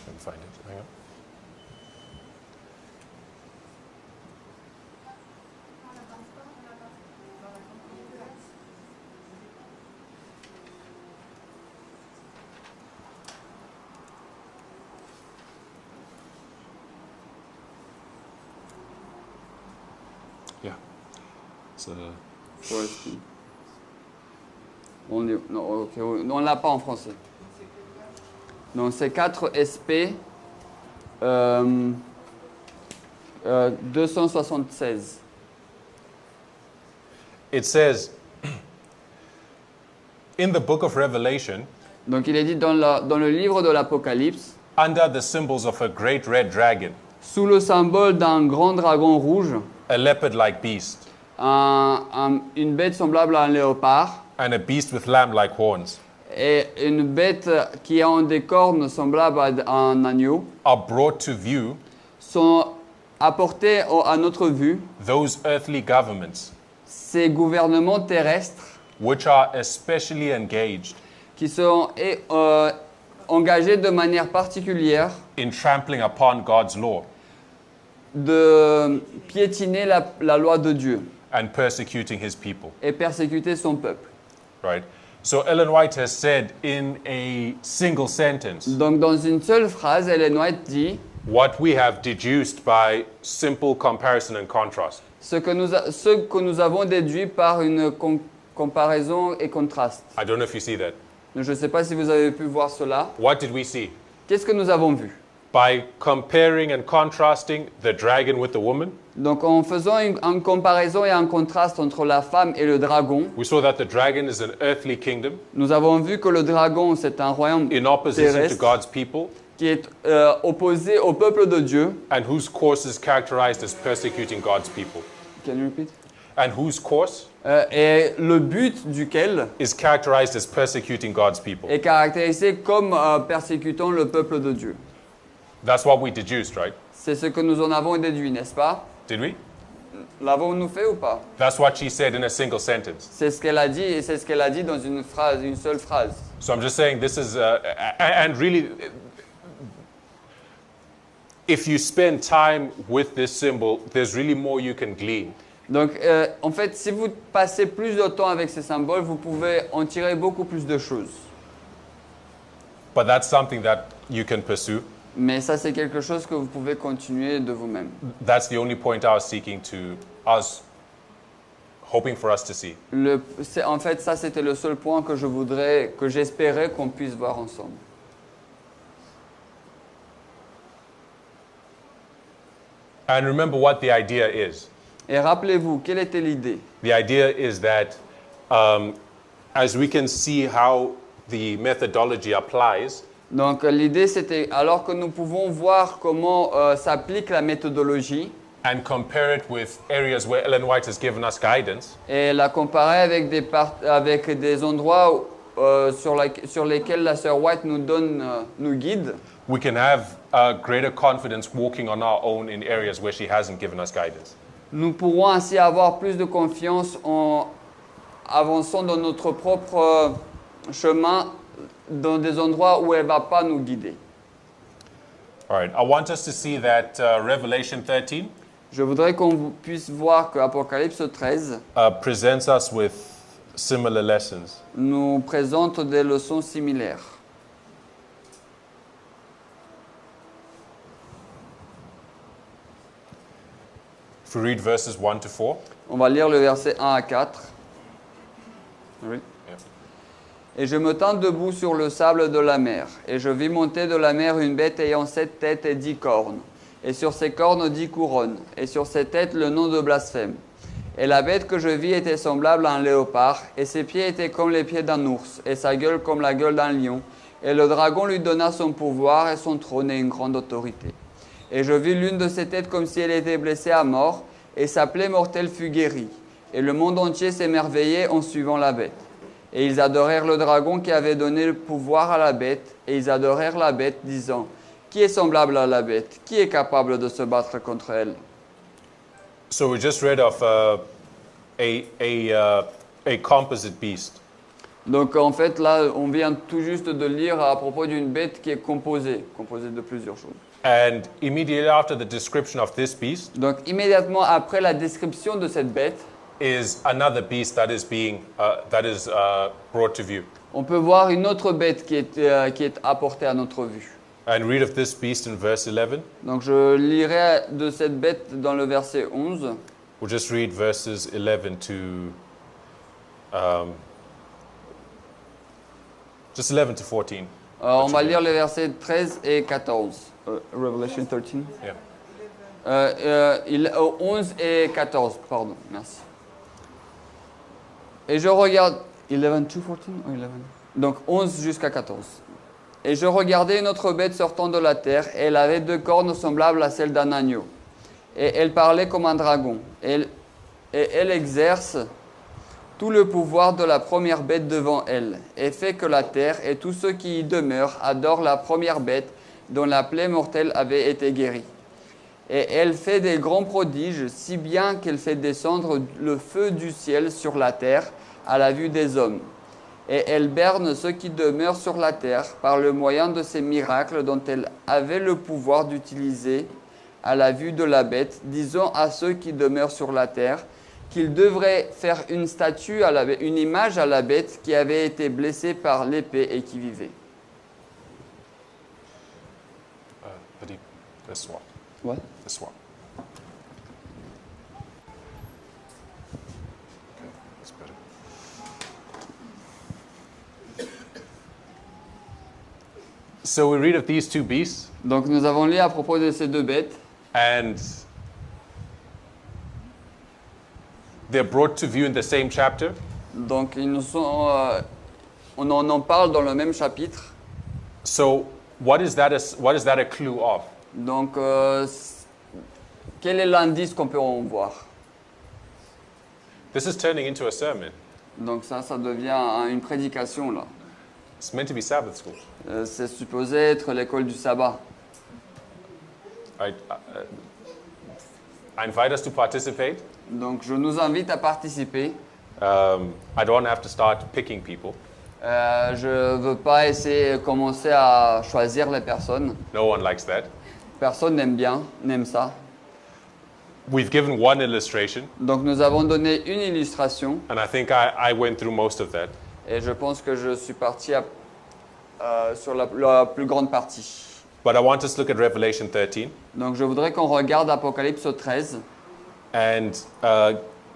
Speaker 1: Let me find it. Hang on. Yeah. It's
Speaker 2: Forest. Non, ok, non, on l'a pas en français. Donc c'est 4 SP 276.
Speaker 1: It says in the book of Revelation,
Speaker 2: Donc il est dit dans le livre de l'Apocalypse,
Speaker 1: under the symbols of a great red dragon,
Speaker 2: sous le symbole d'un grand dragon rouge,
Speaker 1: a leopard-like beast,
Speaker 2: une bête semblable à un léopard
Speaker 1: and a beast with lamb-like horns,
Speaker 2: et une bête qui a des cornes semblables à un agneau,
Speaker 1: are brought to view
Speaker 2: sont apportés à notre vue
Speaker 1: those earthly governments
Speaker 2: ces gouvernements terrestres
Speaker 1: which are especially engaged
Speaker 2: qui sont engagés de manière particulière
Speaker 1: in trampling upon God's law
Speaker 2: de piétiner la loi de Dieu
Speaker 1: and persecuting his people,
Speaker 2: et persécuter son peuple.
Speaker 1: right? So Ellen White has said in a single sentence
Speaker 2: Donc dans une seule phrase, Ellen White dit
Speaker 1: what we have deduced by simple comparison and contrast.
Speaker 2: ce que nous avons déduit par une comparaison et contraste.
Speaker 1: I don't know if you see that.
Speaker 2: Je ne sais pas si vous avez pu voir cela.
Speaker 1: What did we see?
Speaker 2: Qu'est-ce que nous avons vu?
Speaker 1: By comparing and contrasting the dragon with the woman,
Speaker 2: Donc en faisant une comparaison et un contraste entre la femme et le dragon,
Speaker 1: we saw that the dragon is an earthly kingdom
Speaker 2: nous avons vu que le dragon c'est un royaume
Speaker 1: in opposition to
Speaker 2: terrestre
Speaker 1: God's people
Speaker 2: qui est opposé au peuple de Dieu.
Speaker 1: and whose course is characterized as persecuting God's people.
Speaker 2: Can you repeat?
Speaker 1: And whose course
Speaker 2: Et le but duquel
Speaker 1: is characterized as persecuting God's people.
Speaker 2: est caractérisé comme persécutant le peuple de Dieu.
Speaker 1: That's what we deduced, right?
Speaker 2: C'est ce que nous en avons déduit, n'est-ce pas?
Speaker 1: Did we?
Speaker 2: L'avons-nous fait ou pas?
Speaker 1: That's what she said in a single sentence.
Speaker 2: C'est ce qu'elle a dit et c'est ce qu'elle a dit dans une phrase, une seule phrase.
Speaker 1: So I'm just saying this is, and really, if you spend time with this symbol, there's really more you can glean.
Speaker 2: Donc, en fait, si vous passez plus de temps avec ces symboles, vous pouvez en tirer beaucoup plus de choses.
Speaker 1: But that's something that you can pursue.
Speaker 2: Mais ça, c'est quelque chose que vous pouvez continuer de vous-même.
Speaker 1: That's the only point I was seeking to, I was hoping for us to see.
Speaker 2: En fait, ça, c'était le seul point que j'espérais qu'on puisse voir ensemble.
Speaker 1: And remember what the idea is.
Speaker 2: Et rappelez-vous, quelle était l'idée?
Speaker 1: The idea is that as we can see how the methodology applies,
Speaker 2: Donc, l'idée, c'était, alors que nous pouvons voir comment s'applique la méthodologie,
Speaker 1: and compare it with areas where Ellen White has given us guidance,
Speaker 2: et la comparer avec des endroits sur lesquels la sœur White nous guide,
Speaker 1: we can have greater confidence walking on our own in areas where she hasn't given us guidance.
Speaker 2: nous pourrons ainsi avoir plus de confiance en avançant dans notre propre chemin dans des endroits où elle ne va pas nous guider.
Speaker 1: All right, I want us to see that Revelation 13
Speaker 2: Je voudrais qu'on puisse voir que Apocalypse 13
Speaker 1: presents us with similar lessons.
Speaker 2: nous présente des leçons similaires.
Speaker 1: If we read verses 1 to 4.
Speaker 2: On va lire le verset 1 à 4. Oui. Et je me tins debout sur le sable de la mer, et je vis monter de la mer une bête ayant 7 têtes et 10 cornes, et sur ses cornes 10 couronnes, et sur ses têtes le nom de blasphème. Et la bête que je vis était semblable à un léopard, et ses pieds étaient comme les pieds d'un ours, et sa gueule comme la gueule d'un lion. Et le dragon lui donna son pouvoir et son trône et une grande autorité. Et je vis l'une de ses têtes comme si elle était blessée à mort, et sa plaie mortelle fut guérie. Et le monde entier s'émerveillait en suivant la bête. Et ils adorèrent le dragon qui avait donné le pouvoir à la bête, et ils adorèrent la bête, disant, « Qui est semblable à la bête? Qui est capable de se battre contre elle ?»
Speaker 1: So we just read of a composite beast.
Speaker 2: Donc en fait, là, on vient tout juste de lire à propos d'une bête qui est composée de plusieurs choses.
Speaker 1: And immediately after the description of this beast
Speaker 2: Donc immédiatement après la description de cette bête,
Speaker 1: is another beast that is being brought to view.
Speaker 2: on peut voir une autre bête qui est apportée à notre vue.
Speaker 1: And read of this beast in verse 11.
Speaker 2: Donc je lirai de cette bête dans le verset 11.
Speaker 1: We'll just read verses 11 to just 11 to 14.
Speaker 2: On va lire les versets 13 et 14. Revelation 13.
Speaker 1: Yeah.
Speaker 2: 11 et 14, pardon, merci. Et je regarde... 11 to 14 ou 11? Donc 11 jusqu'à 14. Et je regardais une autre bête sortant de la terre, et elle avait 2 cornes semblables à celles d'un agneau. Et elle parlait comme un dragon. Et elle exerce tout le pouvoir de la première bête devant elle, et fait que la terre et tous ceux qui y demeurent adorent la première bête dont la plaie mortelle avait été guérie. Et elle fait des grands prodiges, si bien qu'elle fait descendre le feu du ciel sur la terre à la vue des hommes. Et elle berne ceux qui demeurent sur la terre par le moyen de ces miracles dont elle avait le pouvoir d'utiliser à la vue de la bête, disant à ceux qui demeurent sur la terre qu'ils devraient faire une statue, une image à la bête qui avait été blessée par l'épée et qui vivait.
Speaker 1: This one.
Speaker 2: What?
Speaker 1: This one. Okay, that's better. So we read of these two beasts,
Speaker 2: Donc nous avons lu à propos de ces 2 bêtes,
Speaker 1: and they're brought to view in the same chapter.
Speaker 2: donc ils nous sont, on en parle dans le même chapitre.
Speaker 1: So what is that a clue of?
Speaker 2: Donc quel est l'indice qu'on peut en voir?
Speaker 1: This is turning into a sermon.
Speaker 2: Donc ça devient une prédication là.
Speaker 1: It's meant to be Sabbath school.
Speaker 2: C'est supposé être l'école du sabbat.
Speaker 1: I invite us to participate.
Speaker 2: Donc je nous invite à participer.
Speaker 1: I don't have to start picking people.
Speaker 2: Je ne veux pas commencer à choisir les personnes.
Speaker 1: No one likes that.
Speaker 2: Personne n'aime ça.
Speaker 1: We've given one illustration,
Speaker 2: Donc nous avons donné une illustration
Speaker 1: and I think I went through most of that.
Speaker 2: et je pense que je suis parti sur la plus grande partie.
Speaker 1: But I want us to look at Revelation 13
Speaker 2: Donc je voudrais qu'on regarde Apocalypse 13
Speaker 1: and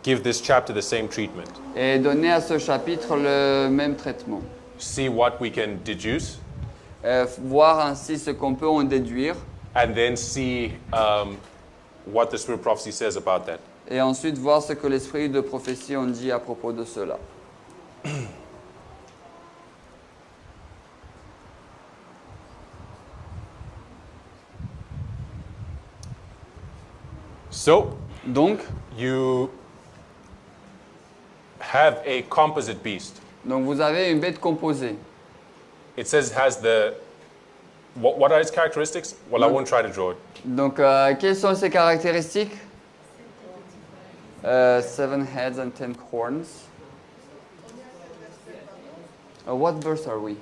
Speaker 1: give this chapter the same treatment.
Speaker 2: et donner à ce chapitre le même traitement.
Speaker 1: See what we can deduce,
Speaker 2: Voir ainsi ce qu'on peut en déduire
Speaker 1: and then see what the Spirit of Prophecy says about that.
Speaker 2: et ensuite voir ce que l'esprit de prophétie en dit à propos de cela.
Speaker 1: So,
Speaker 2: Donc
Speaker 1: you have a composite beast.
Speaker 2: vous avez une bête composée.
Speaker 1: It says it has what are its characteristics? Well, I won't try to draw it.
Speaker 2: Donc quelles sont ses caractéristiques? 7 heads and 10 horns. What verse are we?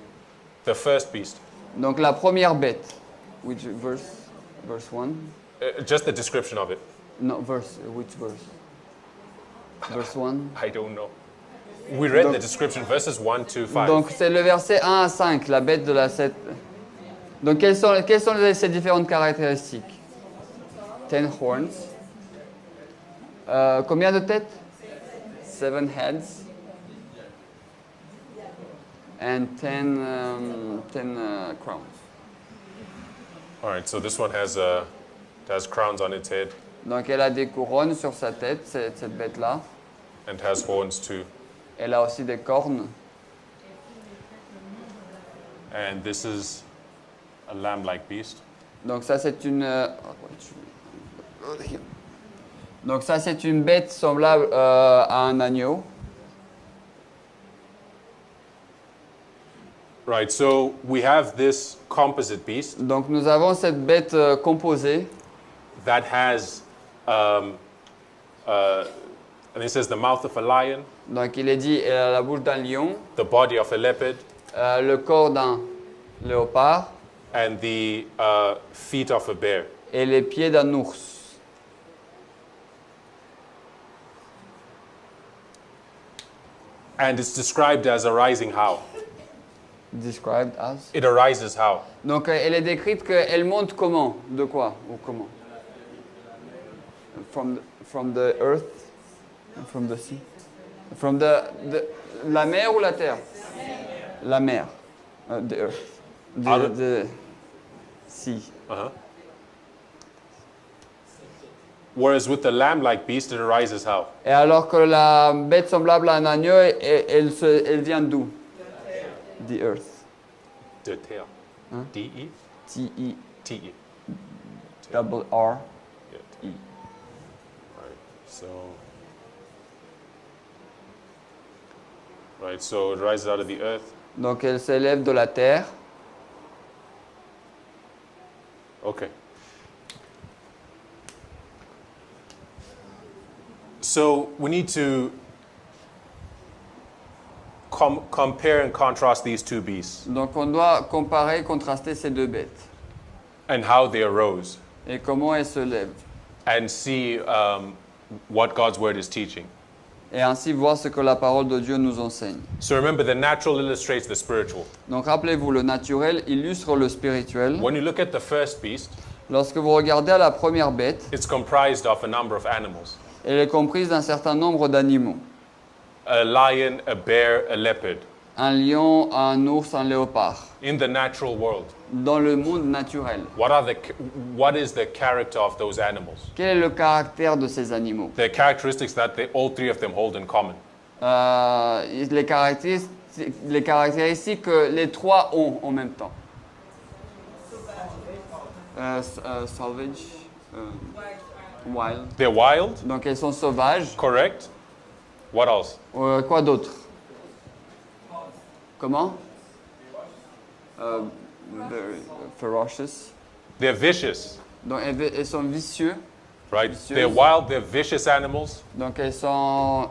Speaker 1: The first beast.
Speaker 2: Donc la première bête. Which verse? Verse 1?
Speaker 1: Just the description of it.
Speaker 2: No, verse. Which verse? Verse 1?
Speaker 1: I don't know. We read
Speaker 2: Donc-
Speaker 1: the description, verses 1 to 5.
Speaker 2: Donc c'est le verset 1 à 5, la bête de la 7. Donc quelles sont ces différentes caractéristiques? 10 horns. Combien de têtes? 7 heads. And 10 crowns.
Speaker 1: All right, so this one has crowns on its head
Speaker 2: Donc elle a des couronnes sur sa tête, cette bête-là.
Speaker 1: and has horns too.
Speaker 2: Elle a aussi des cornes.
Speaker 1: And this is a lamb-like beast.
Speaker 2: Donc ça c'est une Donc ça c'est une bête semblable à un agneau.
Speaker 1: Right, so we have this composite beast
Speaker 2: Donc nous avons cette bête composée
Speaker 1: that has, and it says the mouth of a lion,
Speaker 2: Donc il est dit elle a la bouche d'un lion,
Speaker 1: the body of a leopard,
Speaker 2: le corps d'un léopard
Speaker 1: and the feet of a bear.
Speaker 2: et les pieds d'un ours.
Speaker 1: And it's described as arising how?
Speaker 2: Described as.
Speaker 1: It arises how?
Speaker 2: Donc elle est décrite qu'elle monte comment? De quoi? Ou comment? From the earth? From the sea? From la mer ou la terre? La mer. The earth. The sea.
Speaker 1: Uh-huh. Whereas with the lamb-like beast, it arises how?
Speaker 2: Et alors que la bête semblable à un agneau, elle vient d'où? The earth.
Speaker 1: De terre.
Speaker 2: Huh?
Speaker 1: D-E?
Speaker 2: T-E.
Speaker 1: T-E.
Speaker 2: Double R.
Speaker 1: Yeah.
Speaker 2: E.
Speaker 1: Right, so it rises out of the earth.
Speaker 2: Donc elle s'élève de la terre.
Speaker 1: Okay. So we need to compare and contrast these two beasts
Speaker 2: Donc on doit comparer, contraster ces deux bêtes.
Speaker 1: and how they arose
Speaker 2: Et comment elles se lèvent.
Speaker 1: and see what God's word is teaching.
Speaker 2: Et ainsi voir ce que la parole de Dieu nous enseigne.
Speaker 1: So remember, the natural illustrates the spiritual.
Speaker 2: Donc rappelez-vous, le naturel illustre le spirituel.
Speaker 1: When you look at the first beast,
Speaker 2: Lorsque vous regardez à la première bête,
Speaker 1: it's comprised of a number of animals.
Speaker 2: elle est comprise d'un certain nombre d'animaux.
Speaker 1: A lion, a bear, a leopard.
Speaker 2: Un lion, un ours, un léopard.
Speaker 1: In the natural world,
Speaker 2: Dans le monde naturel,
Speaker 1: what is the character of those animals?
Speaker 2: quel est le caractère de ces animaux?
Speaker 1: The characteristics that all three of them hold in common.
Speaker 2: Les caractéristiques que les trois ont en même temps. Salvage, wild.
Speaker 1: They're wild,
Speaker 2: Donc elles sont sauvages.
Speaker 1: correct? What else?
Speaker 2: Quoi d'autre? Comment? Very ferocious.
Speaker 1: They're vicious,
Speaker 2: Donc elles sont vicieux.
Speaker 1: right?
Speaker 2: Vicious.
Speaker 1: They're wild, they're vicious animals.
Speaker 2: Donc elles sont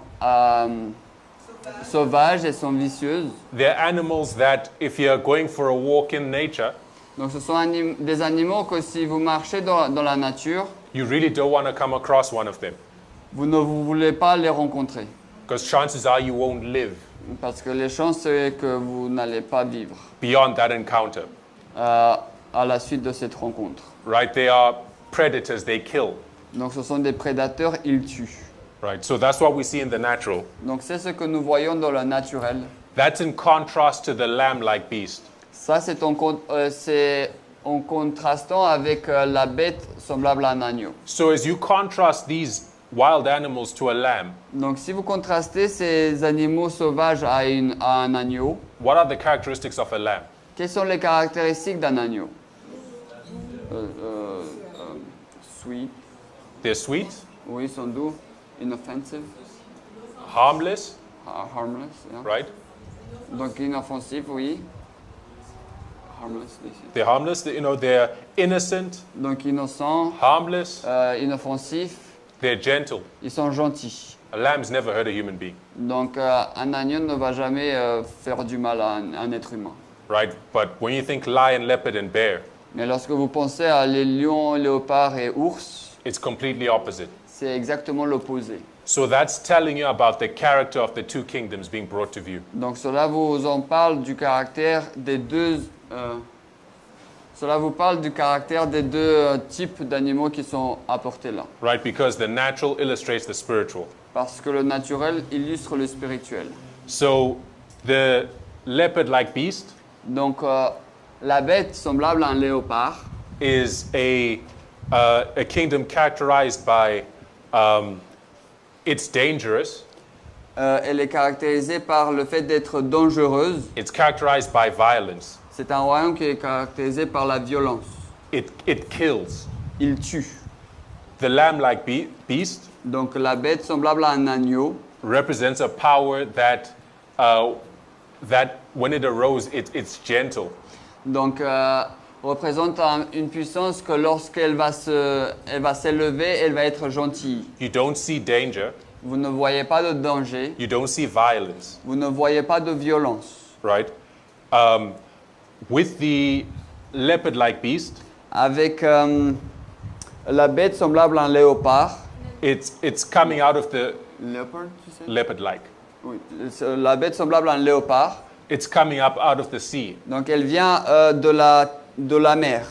Speaker 2: sauvages, elles sont vicieuses.
Speaker 1: They're animals that, if you're going for a walk in nature,
Speaker 2: Donc ce sont des animaux que si vous marchez dans la nature,
Speaker 1: you really don't want to come across one of them,
Speaker 2: vous ne voulez pas les rencontrer.
Speaker 1: because chances are you won't live
Speaker 2: Parce que les chances c'est que vous n'allez pas vivre
Speaker 1: beyond that encounter,
Speaker 2: à la suite de cette rencontre.
Speaker 1: right? They are predators, they kill,
Speaker 2: Donc ce sont des prédateurs, ils tuent.
Speaker 1: right? So that's what we see in the natural.
Speaker 2: Donc c'est ce que nous voyons dans le naturel.
Speaker 1: That's in contrast to the lamb-like beast.
Speaker 2: Ça c'est en contrastant avec la bête semblable à un agneau.
Speaker 1: So as you contrast these wild animals to a lamb,
Speaker 2: Donc si vous contrastez ces animaux sauvages à un agneau,
Speaker 1: what are the characteristics of a lamb?
Speaker 2: quelles sont les caractéristiques d'un agneau? Sweet,
Speaker 1: They're sweet,
Speaker 2: oui, ils sont doux, inoffensive,
Speaker 1: harmless,
Speaker 2: harmless, yeah.
Speaker 1: right?
Speaker 2: Donc inoffensif, oui. Harmless,
Speaker 1: They're harmless, they're innocent,
Speaker 2: donc innocent,
Speaker 1: harmless,
Speaker 2: inoffensif,
Speaker 1: they're gentle.
Speaker 2: ils sont gentils.
Speaker 1: A lamb's never hurt a human being,
Speaker 2: Donc un agneau ne va jamais faire du mal à un être humain.
Speaker 1: right? But when you think lion, leopard, and bear,
Speaker 2: Mais lorsque vous pensez à les lions, léopards et ours,
Speaker 1: it's completely opposite.
Speaker 2: c'est exactement l'opposé.
Speaker 1: So that's telling you about the character of the two kingdoms being brought to view.
Speaker 2: Donc cela vous en parle du caractère des deux. Cela vous parle du caractère des deux types d'animaux qui sont apportés là.
Speaker 1: Right? Because the natural illustrates the spiritual.
Speaker 2: Parce que le naturel illustre le spirituel.
Speaker 1: So the leopard-like beast
Speaker 2: Donc la bête semblable à un léopard
Speaker 1: is a kingdom characterized by it's dangerous,
Speaker 2: elle est caractérisée par le fait d'être dangereuse.
Speaker 1: it's characterized by violence,
Speaker 2: C'est un royaume qui est caractérisé par la violence.
Speaker 1: it kills.
Speaker 2: Il tue.
Speaker 1: The lamb-like beast
Speaker 2: Donc la bête semblable à un agneau
Speaker 1: represents a power that when it arose, it's gentle.
Speaker 2: donc, représente une puissance que lorsqu'elle va s'élever, elle va être gentille.
Speaker 1: You don't see danger,
Speaker 2: Vous ne voyez pas de danger,
Speaker 1: you don't see violence,
Speaker 2: vous ne voyez pas de violence.
Speaker 1: right? With the leopard-like beast,
Speaker 2: Avec la bête semblable à un léopard.
Speaker 1: it's coming out of the
Speaker 2: Léopard, tu sais?
Speaker 1: leopard-like.
Speaker 2: Oui. La bête semblable à un léopard.
Speaker 1: It's coming up out of the sea,
Speaker 2: Donc elle vient de la mer.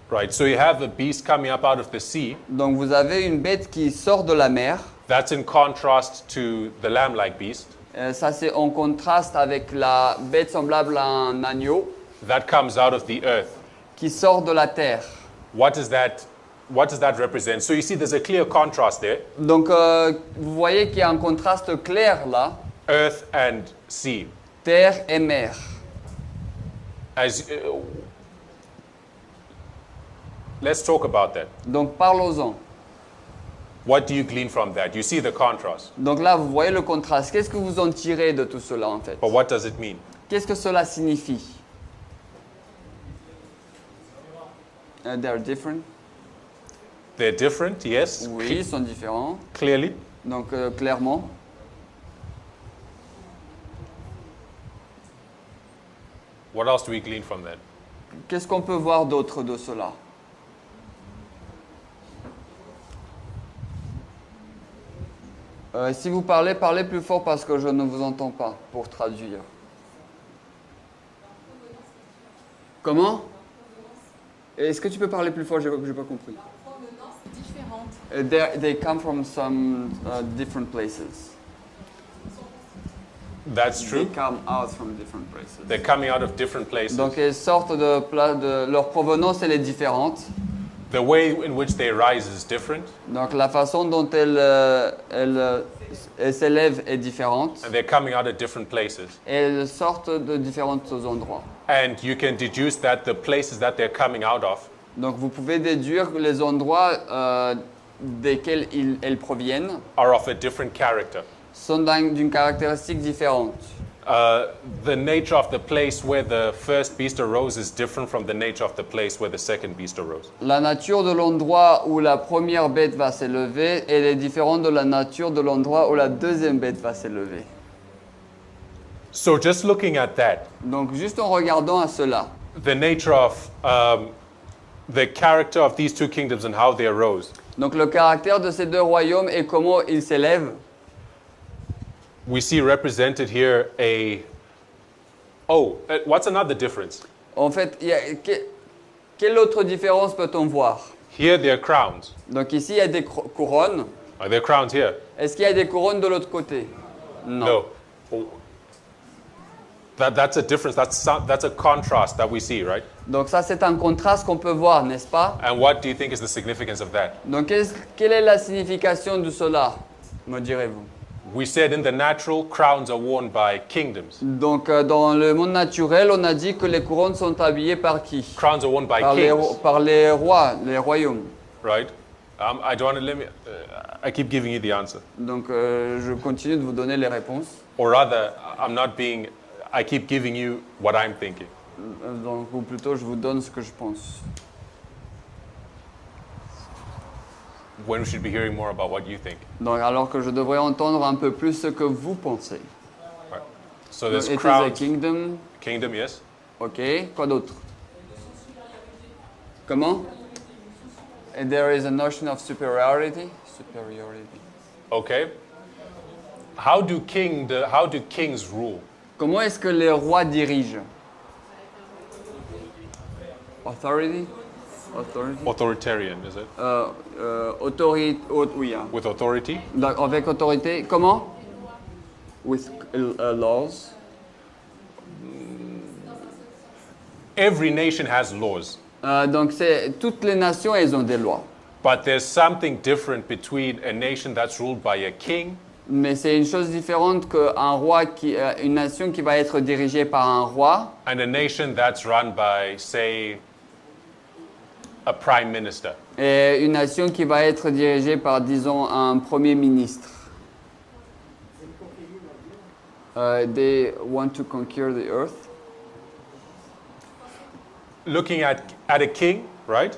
Speaker 1: right? So you have a beast coming up out of the sea.
Speaker 2: Donc vous avez une bête qui sort de la mer.
Speaker 1: That's in contrast to the lamb-like beast.
Speaker 2: Ça c'est en contraste avec la bête semblable à un agneau
Speaker 1: That comes out of the earth.
Speaker 2: qui sort de la terre.
Speaker 1: What does that represent? So you see there's a clear contrast there.
Speaker 2: Donc vous voyez qu'il y a un contraste clair là,
Speaker 1: Earth and sea.
Speaker 2: terre et mer.
Speaker 1: Let's talk about that.
Speaker 2: Donc parlons-en.
Speaker 1: What do you glean from that? You see the contrast.
Speaker 2: Donc là vous voyez le contraste. Qu'est-ce que vous en tirez de tout cela en fait?
Speaker 1: But what does it mean?
Speaker 2: Qu'est-ce que cela signifie? They're different.
Speaker 1: They're different, yes,
Speaker 2: Oui, ils sont différents.
Speaker 1: clearly.
Speaker 2: Donc clairement.
Speaker 1: What else do we glean from that?
Speaker 2: Qu'est-ce qu'on peut voir d'autre de cela? Si vous parlez, parlez plus fort parce que je ne vous entends pas pour traduire. Comment? Est-ce que tu peux parler plus fort? J'ai pas compris. They come from some different places.
Speaker 1: That's
Speaker 2: They
Speaker 1: true.
Speaker 2: come out from different places.
Speaker 1: They're coming out of different places.
Speaker 2: Donc elles sortent leur provenance, elle est différente.
Speaker 1: The way in which they rise is different,
Speaker 2: Donc la façon dont elles s'élèvent est différente.
Speaker 1: and they're coming out of different places.
Speaker 2: Elles sortent de différents endroits.
Speaker 1: And you can deduce that the places that they're coming out of
Speaker 2: Donc vous pouvez déduire que les endroits desquels elles proviennent
Speaker 1: are of a different character.
Speaker 2: sont d'une caractéristique différente.
Speaker 1: The nature of the place where the first beast arose is different from the nature of the place where the second beast arose.
Speaker 2: La nature de l'endroit où la première bête va s'élever, elle est différente de la nature de l'endroit où la deuxième bête va s'élever.
Speaker 1: So just looking at that,
Speaker 2: Donc juste en regardant à cela,
Speaker 1: the nature of the character of these two kingdoms and how they arose,
Speaker 2: donc le caractère de ces deux royaumes et comment ils s'élèvent,
Speaker 1: we see represented here what's another difference?
Speaker 2: en fait, quelle autre différence peut-on voir?
Speaker 1: Here there are crowns.
Speaker 2: Donc ici, il y a des couronnes.
Speaker 1: Are there crowns here?
Speaker 2: Est-ce qu'il y a des couronnes de l'autre côté? Non.
Speaker 1: No. That's a difference. That's a contrast that we see, right?
Speaker 2: Donc ça, c'est un contraste qu'on peut voir, n'est-ce pas?
Speaker 1: And what do you think is the significance of that?
Speaker 2: Donc quelle est la signification de cela, me direz-vous?
Speaker 1: We said in the natural, crowns are worn by kingdoms.
Speaker 2: Donc dans le monde naturel, on a dit que les couronnes sont habillées par qui?
Speaker 1: Crowns are worn by
Speaker 2: Par les rois, les royaumes.
Speaker 1: right? I don't want to let me. I keep giving you the answer,
Speaker 2: Donc je continue de vous donner les réponses.
Speaker 1: or rather, I'm not being. I keep giving you what I'm thinking.
Speaker 2: Donc, ou plutôt, je vous donne ce que je pense.
Speaker 1: When we should be hearing more about what you think.
Speaker 2: Donc, alors que je devrais entendre un peu plus ce que vous pensez.
Speaker 1: Right. So
Speaker 2: Donc,
Speaker 1: there's
Speaker 2: it is a
Speaker 1: crown,
Speaker 2: kingdom.
Speaker 1: kingdom, yes.
Speaker 2: Ok, quoi d'autre? Comment? And there is a notion of superiority. Superiority.
Speaker 1: Okay. How do kings rule?
Speaker 2: Comment est-ce que les rois dirigent? Authority? Authority?
Speaker 1: Authoritarian, is it?
Speaker 2: Oui. Hein.
Speaker 1: With authority?
Speaker 2: Donc, avec autorité, comment? With laws.
Speaker 1: Every nation has laws,
Speaker 2: Donc, toutes les nations, elles ont des lois.
Speaker 1: but there's something different between a nation that's ruled by a king
Speaker 2: Mais c'est une chose différente qu'un roi une nation qui va être dirigée par un roi
Speaker 1: and a nation that's run by, say, a prime minister.
Speaker 2: et une nation qui va être dirigée par, disons, un premier ministre. They want to conquer the earth.
Speaker 1: Looking at a king, right?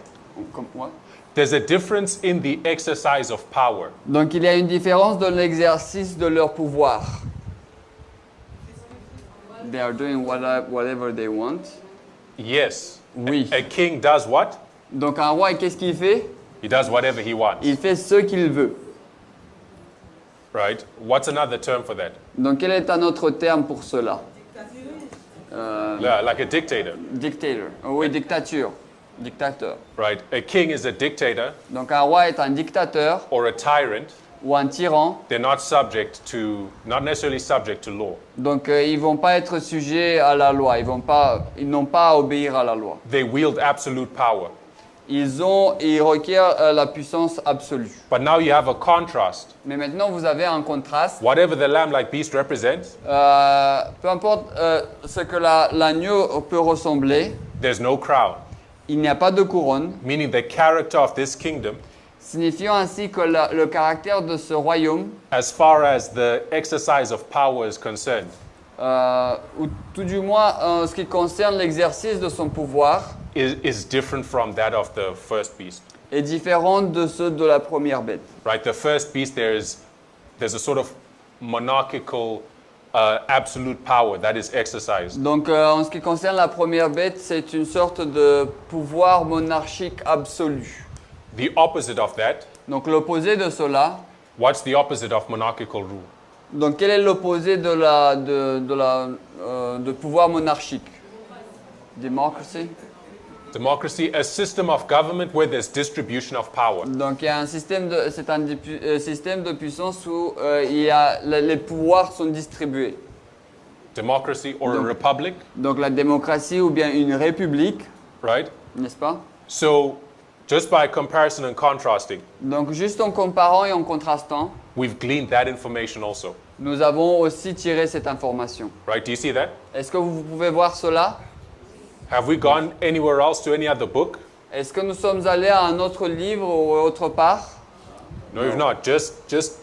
Speaker 2: Comme what?
Speaker 1: There's a difference in the exercise of power.
Speaker 2: Donc il y a une différence dans l'exercice de leur pouvoir. They are doing whatever they want.
Speaker 1: Yes.
Speaker 2: Oui.
Speaker 1: A king does what?
Speaker 2: Donc un roi, qu'est-ce qu'il fait?
Speaker 1: He does whatever he wants.
Speaker 2: Il fait ce qu'il veut.
Speaker 1: Right? What's another term for that?
Speaker 2: Donc quel est un autre terme pour cela?
Speaker 1: Yeah, like a dictator.
Speaker 2: Dictator. Oui, dictature. Dictateur.
Speaker 1: Right? A king is a dictator
Speaker 2: Donc un roi est un dictateur
Speaker 1: or a tyrant.
Speaker 2: ou un tyran.
Speaker 1: They're not necessarily subject to law.
Speaker 2: Donc ils vont pas être sujets à la loi. Ils n'ont pas à obéir à la loi.
Speaker 1: They wield absolute power.
Speaker 2: Ils requièrent la puissance absolue.
Speaker 1: But now you have a contrast.
Speaker 2: Mais maintenant vous avez un contraste.
Speaker 1: Whatever the lamb-like beast represents,
Speaker 2: Peu importe ce que l'agneau peut ressembler,
Speaker 1: there's no crown.
Speaker 2: il n'y a pas de couronne,
Speaker 1: Meaning the character of this kingdom,
Speaker 2: signifiant ainsi que le caractère de ce royaume,
Speaker 1: as far as the exercise of power is concerned,
Speaker 2: ou tout du moins en ce qui concerne l'exercice de son pouvoir,
Speaker 1: is different from that of the first beast.
Speaker 2: est différente de ceux de la première bête.
Speaker 1: Right? The first beast, there's a sort of monarchical, absolute power that is exercised.
Speaker 2: Donc en ce qui concerne la première bête, c'est une sorte de pouvoir monarchique absolu.
Speaker 1: The opposite of that,
Speaker 2: Donc l'opposé de cela,
Speaker 1: what's the opposite of monarchical rule?
Speaker 2: donc quel est l'opposé de pouvoir monarchique? Democracy.
Speaker 1: Democracy, a system of government where there's distribution of power.
Speaker 2: Donc il y a c'est un système de puissance où les pouvoirs sont distribués.
Speaker 1: Democracy or a
Speaker 2: Donc-
Speaker 1: republic,
Speaker 2: Donc la démocratie ou bien une république,
Speaker 1: right?
Speaker 2: n'est-ce pas?
Speaker 1: So, just by comparison and contrasting,
Speaker 2: Donc juste en comparant et en contrastant,
Speaker 1: we've gleaned that information also,
Speaker 2: nous avons aussi tiré cette information.
Speaker 1: right? Do you see that?
Speaker 2: Est-ce que vous pouvez voir cela?
Speaker 1: Have we gone anywhere else to any other book?
Speaker 2: Est-ce que nous sommes allés à un autre livre ou autre part?
Speaker 1: No, we've not. Just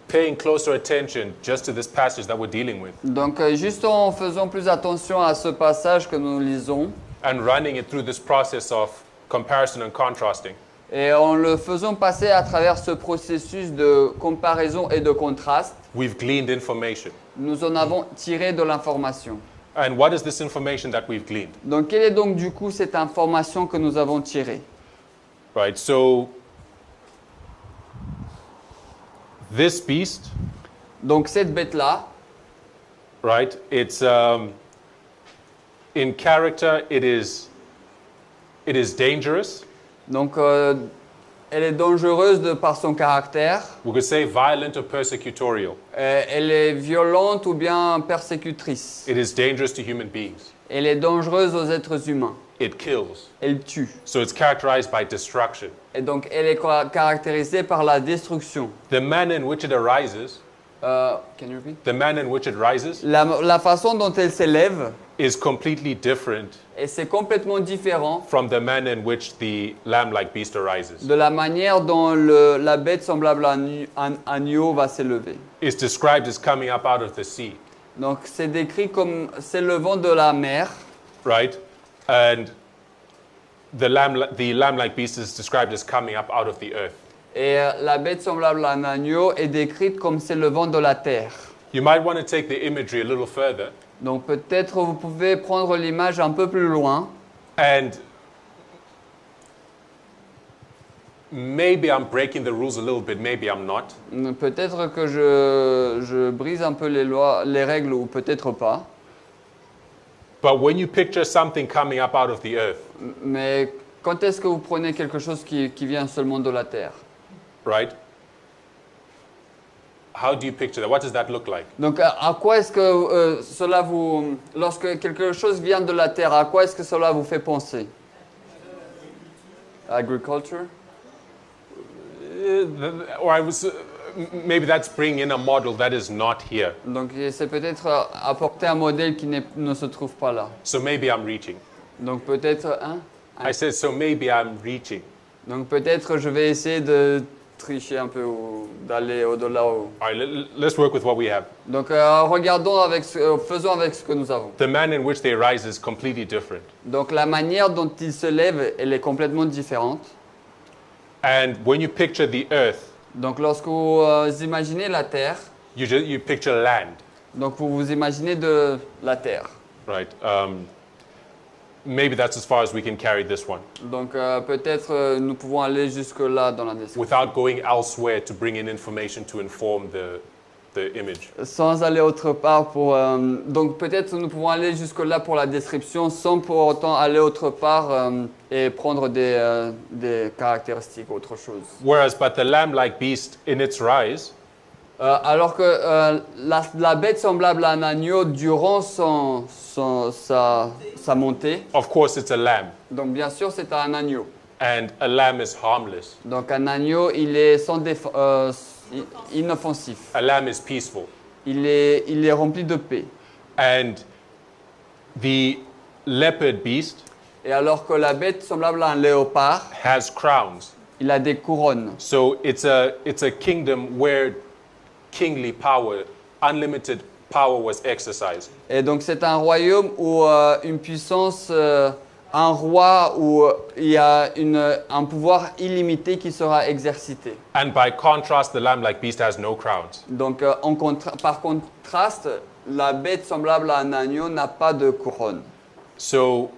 Speaker 1: paying closer attention just to this passage that we're dealing with
Speaker 2: Donc juste en faisant plus attention à ce passage que nous lisons
Speaker 1: and running it through this process of comparison and contrasting,
Speaker 2: et en le faisant passer à travers ce processus de comparaison et de contraste,
Speaker 1: we've gleaned information.
Speaker 2: nous en avons tiré de l'information.
Speaker 1: And what is this information that we've gleaned?
Speaker 2: Donc quelle est donc du coup cette information que nous avons tirée?
Speaker 1: Right, so this beast,
Speaker 2: Donc cette bête-là,
Speaker 1: right, it's in character, it is dangerous.
Speaker 2: donc elle est dangereuse par son caractère,
Speaker 1: We could say violent or persecutorial.
Speaker 2: elle est violente ou bien persécutrice,
Speaker 1: It is dangerous to human beings.
Speaker 2: elle est dangereuse aux êtres humains,
Speaker 1: It kills.
Speaker 2: elle tue.
Speaker 1: So it's characterized by destruction.
Speaker 2: Et donc elle est caractérisée par la destruction.
Speaker 1: The manner in which it arises,
Speaker 2: Can you repeat?
Speaker 1: the manner in which it rises
Speaker 2: La façon dont elle s'élève,
Speaker 1: is completely different
Speaker 2: et c'est complètement différent
Speaker 1: from the manner in which the lamb-like beast arises.
Speaker 2: de la manière dont la bête semblable à un agneau va s'élever.
Speaker 1: It's described as coming up out of the sea,
Speaker 2: Donc c'est décrit comme s'élevant de la mer,
Speaker 1: right? And the lamb-like beast is described as coming up out of the earth.
Speaker 2: et la bête semblable à un agneau est décrite comme s'élevant de la terre.
Speaker 1: You might want to take the imagery a little further
Speaker 2: Donc peut-être vous pouvez prendre l'image un peu plus loin.
Speaker 1: and maybe I'm breaking the rules a little bit, maybe I'm not.
Speaker 2: Peut-être que je brise un peu les lois, les règles ou peut-être pas.
Speaker 1: But when you picture something coming up out of the earth,
Speaker 2: Mais quand est-ce que vous prenez quelque chose qui vient seulement de la terre?
Speaker 1: right? How do you picture that? What does that look like?
Speaker 2: Donc à quoi est-ce que cela vous... Lorsque quelque chose vient de la terre, à quoi est-ce que cela vous fait penser? Agriculture?
Speaker 1: Or maybe that's bringing in a model that is not here.
Speaker 2: Donc c'est peut-être apporter un modèle qui ne se trouve pas là.
Speaker 1: So maybe I'm reaching.
Speaker 2: Donc peut-être... Hein?
Speaker 1: I said, so maybe I'm reaching.
Speaker 2: Donc peut-être je vais essayer de tricher un peu ou d'aller au-delà.
Speaker 1: All right, let's work with what we have.
Speaker 2: Donc faisons avec ce que nous avons.
Speaker 1: The manner in which they rise is completely different.
Speaker 2: Donc la manière dont ils se lèvent, elle est complètement différente.
Speaker 1: And when you picture the earth,
Speaker 2: Donc lorsque vous imaginez la terre,
Speaker 1: you picture land,
Speaker 2: donc vous vous imaginez de la terre.
Speaker 1: right? Maybe that's as far as we can carry this one,
Speaker 2: Donc peut-être nous pouvons aller jusque là dans la description.
Speaker 1: without going elsewhere to bring in information to inform the image.
Speaker 2: Sans aller autre part pour... donc peut-être nous pouvons aller jusque là pour la description sans pour autant aller autre part et prendre des caractéristiques, autre chose.
Speaker 1: Whereas, but the lamb-like beast in its rise
Speaker 2: Alors que la bête semblable à un agneau durant sa montée,
Speaker 1: of course, it's a lamb,
Speaker 2: donc bien sûr c'est un agneau.
Speaker 1: and a lamb is harmless.
Speaker 2: Donc un agneau il est inoffensif,
Speaker 1: A lamb is peaceful.
Speaker 2: il est rempli de paix.
Speaker 1: And the leopard beast
Speaker 2: Et alors que la bête semblable à un léopard,
Speaker 1: has crowns.
Speaker 2: il a des couronnes.
Speaker 1: So it's a kingdom where kingly power, unlimited power was exercised.
Speaker 2: Et donc c'est un royaume où une puissance, un roi où il y a un pouvoir illimité qui sera exercité.
Speaker 1: And by contrast, the lamb-like beast has no crowns.
Speaker 2: Donc par contraste, la bête semblable à un agneau n'a pas de couronne.
Speaker 1: So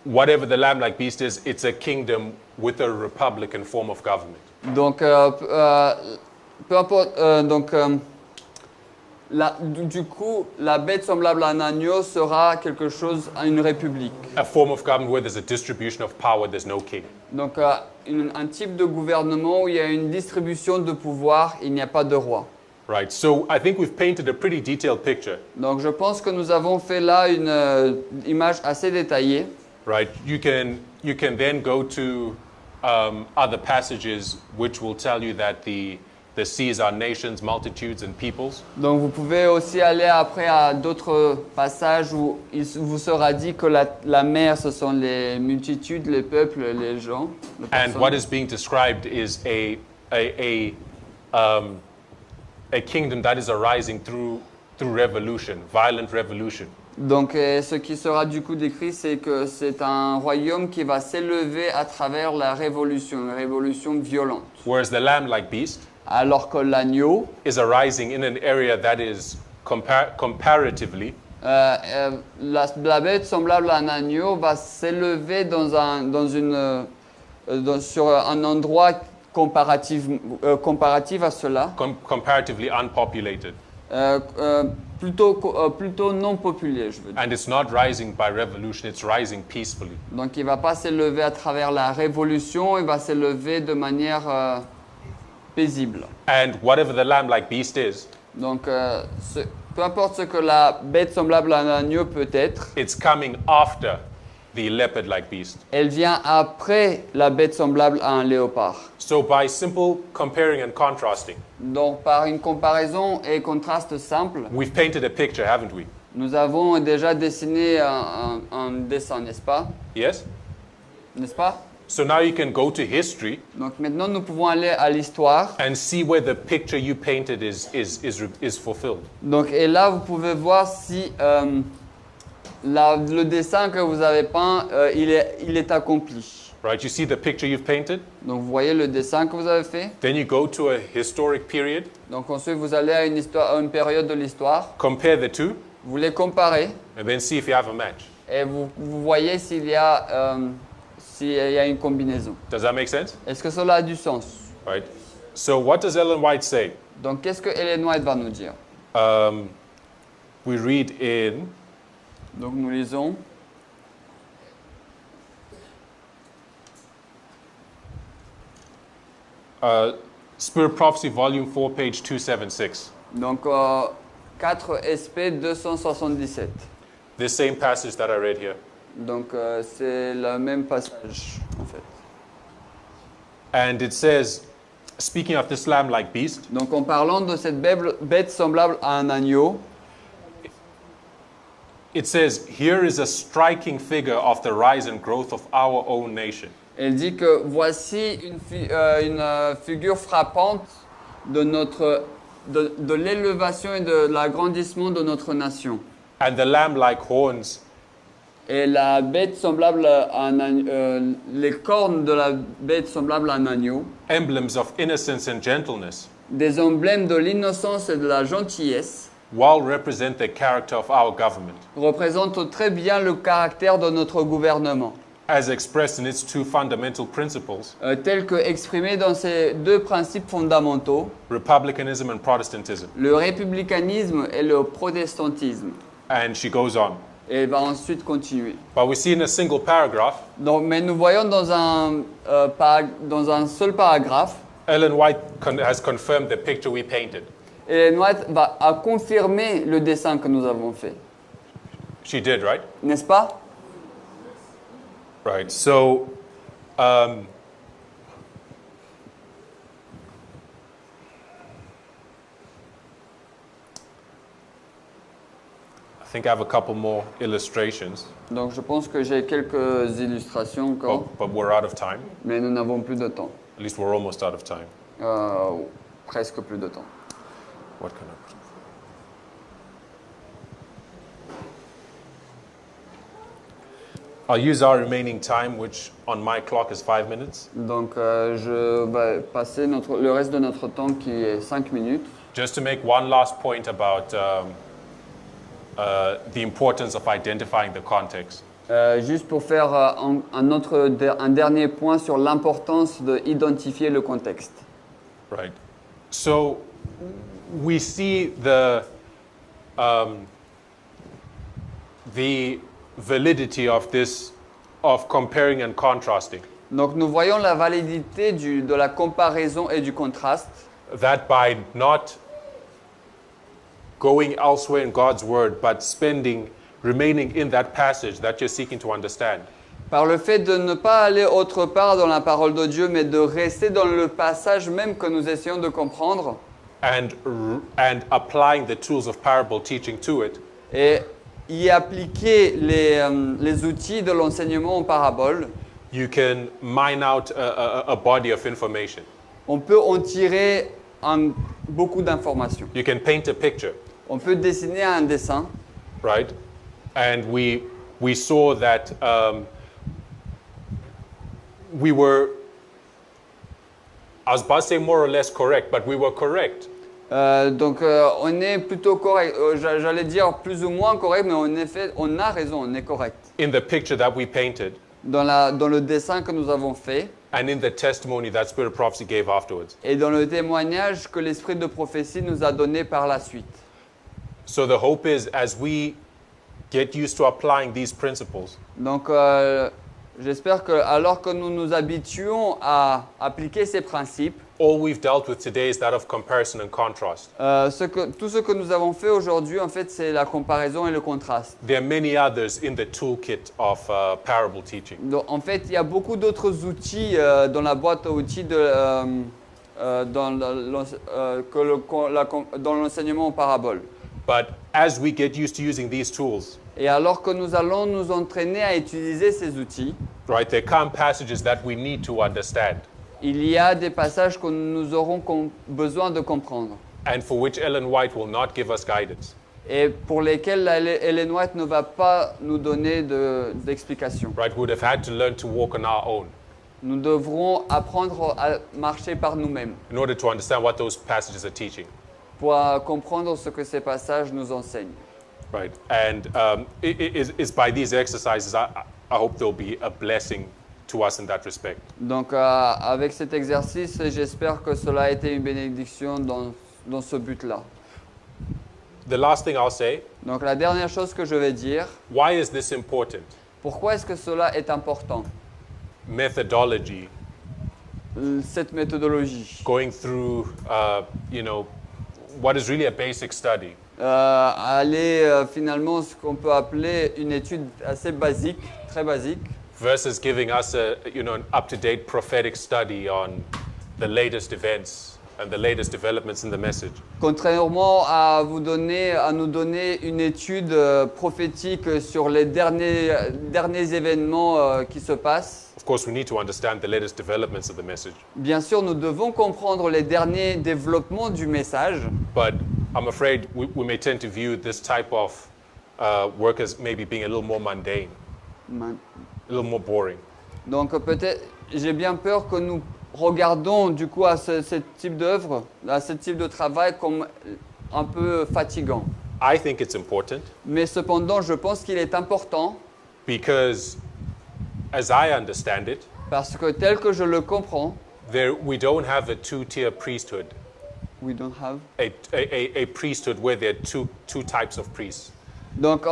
Speaker 1: whatever the lamb-like beast is, it's a kingdom with a republican form of government.
Speaker 2: Donc peu importe, du coup, la bête semblable à un agneau sera quelque chose, une république.
Speaker 1: A form of government where there's a distribution of power, there's no king.
Speaker 2: Donc un type de gouvernement où il y a une distribution de pouvoir, il n'y a pas de roi.
Speaker 1: Right, so I think we've painted a pretty detailed picture.
Speaker 2: Donc je pense que nous avons fait là une image assez détaillée.
Speaker 1: Right, you can then go to other passages which will tell you that the seas are nations, multitudes, and peoples.
Speaker 2: Donc vous pouvez aussi aller après à d'autres passages où il vous sera dit que la mer, ce sont les multitudes, les peuples, les gens. Les
Speaker 1: And
Speaker 2: personnes.
Speaker 1: what is being described is a kingdom that is arising through revolution, violent revolution.
Speaker 2: Donc ce qui sera du coup décrit, c'est que c'est un royaume qui va s'élever à travers la révolution, une révolution violente.
Speaker 1: Whereas the lamb-like beast
Speaker 2: Alors que l'agneau,
Speaker 1: is arising in an area that is comparatively
Speaker 2: la bête semblable à un agneau va s'élever sur un endroit comparatif à cela,
Speaker 1: comparatively unpopulated.
Speaker 2: plutôt non populaire, je veux dire.
Speaker 1: And it's not rising by revolution, it's rising peacefully.
Speaker 2: Donc il ne va pas s'élever à travers la révolution, il va s'élever de manière paisible.
Speaker 1: And whatever the lamb-like beast is,
Speaker 2: Donc peu importe ce que la bête semblable à un agneau peut être,
Speaker 1: it's coming after the leopard-like beast.
Speaker 2: elle vient après la bête semblable à un léopard.
Speaker 1: So by simple comparing and contrasting,
Speaker 2: Donc par une comparaison et contraste simple,
Speaker 1: we've painted a picture, haven't we?
Speaker 2: nous avons déjà dessiné un dessin, n'est-ce pas?
Speaker 1: Yes?
Speaker 2: N'est-ce pas?
Speaker 1: So now you can go to history
Speaker 2: Donc maintenant nous pouvons aller à l'histoire.
Speaker 1: and see where the picture you painted is fulfilled.
Speaker 2: Donc et là vous pouvez voir si le dessin que vous avez peint il est accompli.
Speaker 1: right? You see the picture you've painted?
Speaker 2: Donc vous voyez le dessin que vous avez fait.
Speaker 1: Then you go to a historic period,
Speaker 2: Donc ensuite vous allez à une histoire, à une période de l'histoire.
Speaker 1: compare the two,
Speaker 2: Vous les comparez
Speaker 1: and then see if you have a match.
Speaker 2: et vous voyez s'il y a une combinaison.
Speaker 1: Does that make sense?
Speaker 2: Est-ce que cela a du sens?
Speaker 1: Right. So what does Ellen White say?
Speaker 2: Donc qu'est-ce que Ellen White va nous dire?
Speaker 1: We read in
Speaker 2: Donc nous lisons
Speaker 1: Spirit Prophecy, Volume 4, page 276.
Speaker 2: donc 4 SP 277.
Speaker 1: This same passage that I read here.
Speaker 2: Donc c'est le même passage en fait.
Speaker 1: And it says, speaking of this lamb-like beast,
Speaker 2: Donc en parlant de cette bête semblable à un agneau,
Speaker 1: it says, here is a striking figure of the rise and growth of our own nation.
Speaker 2: elle dit que voici une figure frappante de l'élévation et de l'agrandissement de notre nation.
Speaker 1: And the lamb-like horns
Speaker 2: Et la bête semblable à un agneau, les cornes de la bête semblable à un agneau,
Speaker 1: emblems of innocence and gentleness,
Speaker 2: des emblèmes de l'innocence et de la gentillesse,
Speaker 1: well represent the character of our government,
Speaker 2: représentent très bien le caractère de notre gouvernement,
Speaker 1: as expressed in its two fundamental principles,
Speaker 2: tel que exprimé dans ces deux principes fondamentaux,
Speaker 1: republicanism and Protestantism.
Speaker 2: le républicanisme et le protestantisme.
Speaker 1: And she goes on.
Speaker 2: Et elle va ensuite continuer.
Speaker 1: But we see in a single paragraph,
Speaker 2: Donc, mais nous voyons dans un seul paragraphe,
Speaker 1: Ellen White has confirmed the picture we painted.
Speaker 2: Ellen White a confirmé le dessin que nous avons fait.
Speaker 1: She did, right?
Speaker 2: N'est-ce pas?
Speaker 1: Right. So, I think I have a couple more illustrations,
Speaker 2: Donc je pense que j'ai quelques illustrations encore,
Speaker 1: but we're out of time.
Speaker 2: mais nous n'avons plus de temps.
Speaker 1: At least we're almost out of time.
Speaker 2: Presque plus de temps.
Speaker 1: What can I put? I'll use our remaining time, which on my clock is 5 minutes,
Speaker 2: Donc je vais passer le reste de notre temps qui est 5 minutes.
Speaker 1: just to make one last point about the importance of identifying the context.
Speaker 2: Juste pour faire un dernier point sur l'importance d'identifier le contexte.
Speaker 1: Right. So we see the validity of this, of comparing and contrasting.
Speaker 2: Donc nous voyons la validité de la comparaison et du contraste.
Speaker 1: That by not going elsewhere in God's word, but remaining in that passage that you're seeking to understand,
Speaker 2: Par le fait de ne pas aller autre part dans la parole de Dieu, mais de rester dans le passage même que nous essayons de comprendre
Speaker 1: and applying the tools of parable teaching to it,
Speaker 2: et y appliquer les outils de l'enseignement en parabole,
Speaker 1: you can mine out a body of information.
Speaker 2: on peut en tirer beaucoup d'informations.
Speaker 1: You can paint a picture,
Speaker 2: On peut dessiner un dessin.
Speaker 1: right? And we saw that we were, I was about to say more or less correct, but we were correct.
Speaker 2: Donc on est plutôt correct. J'allais dire plus ou moins correct, mais en effet, on a raison, on est correct.
Speaker 1: In the picture that we painted
Speaker 2: Dans le dessin que nous avons fait
Speaker 1: and in the testimony that Spirit of Prophecy gave afterwards.
Speaker 2: et dans le témoignage que l'esprit de prophétie nous a donné par la suite.
Speaker 1: So the hope is, as we get used to applying these principles,
Speaker 2: Donc j'espère que alors que nous nous habituons à appliquer ces principes,
Speaker 1: all we've dealt with today is that of comparison and contrast.
Speaker 2: tout ce que nous avons fait aujourd'hui, en fait, c'est la comparaison et le contraste.
Speaker 1: There are many others in the toolkit of parable teaching.
Speaker 2: Donc, en fait, il y a beaucoup d'autres outils dans la boîte à outils dans l'enseignement en parabole.
Speaker 1: But as we get used to using these tools,
Speaker 2: Et alors que nous allons nous entraîner à utiliser ces outils,
Speaker 1: right, there come passages that we need to understand
Speaker 2: il y a des passages que nous aurons besoin de comprendre
Speaker 1: and for which Ellen White will not give us guidance.
Speaker 2: et pour lesquels Ellen White ne va pas nous donner d'explication.
Speaker 1: Right, we would have had to learn to walk on our own.
Speaker 2: Nous devrons apprendre à marcher par nous-mêmes
Speaker 1: in order to understand what those passages are teaching.
Speaker 2: pour comprendre ce que ces passages nous enseignent.
Speaker 1: Right. And it's by these exercises, I hope there'll be a blessing to us in that respect.
Speaker 2: Donc avec cet exercice, j'espère que cela a été une bénédiction dans ce but-là.
Speaker 1: The last thing I'll say,
Speaker 2: Donc la dernière chose que je vais dire,
Speaker 1: why is this important?
Speaker 2: pourquoi est-ce que cela est important,
Speaker 1: Methodology,
Speaker 2: cette méthodologie?
Speaker 1: going through, what is really a basic study.
Speaker 2: Aller finalement ce qu'on peut appeler une étude assez basique, très basique,
Speaker 1: Versus giving us an up-to-date prophetic study on the latest events and the latest developments in the message.
Speaker 2: contrairement à nous donner une étude prophétique sur les derniers événements qui se passent.
Speaker 1: Of course, we need to understand the latest developments of the message,
Speaker 2: Bien sûr, nous devons comprendre les derniers développements du message,
Speaker 1: but I'm afraid we may tend to view this type of work as maybe being a little more mundane, a little more boring.
Speaker 2: donc peut-être, j'ai bien peur que nous regardons du coup à ce type d'œuvre, à ce type de travail comme un peu fatigant.
Speaker 1: I think it's important
Speaker 2: Mais cependant, je pense qu'il est important
Speaker 1: because, as I understand it,
Speaker 2: parce que tel que je le comprends,
Speaker 1: we don't have a two-tier priesthood,
Speaker 2: we don't have.
Speaker 1: a priesthood where there are two types of priests.
Speaker 2: Donc,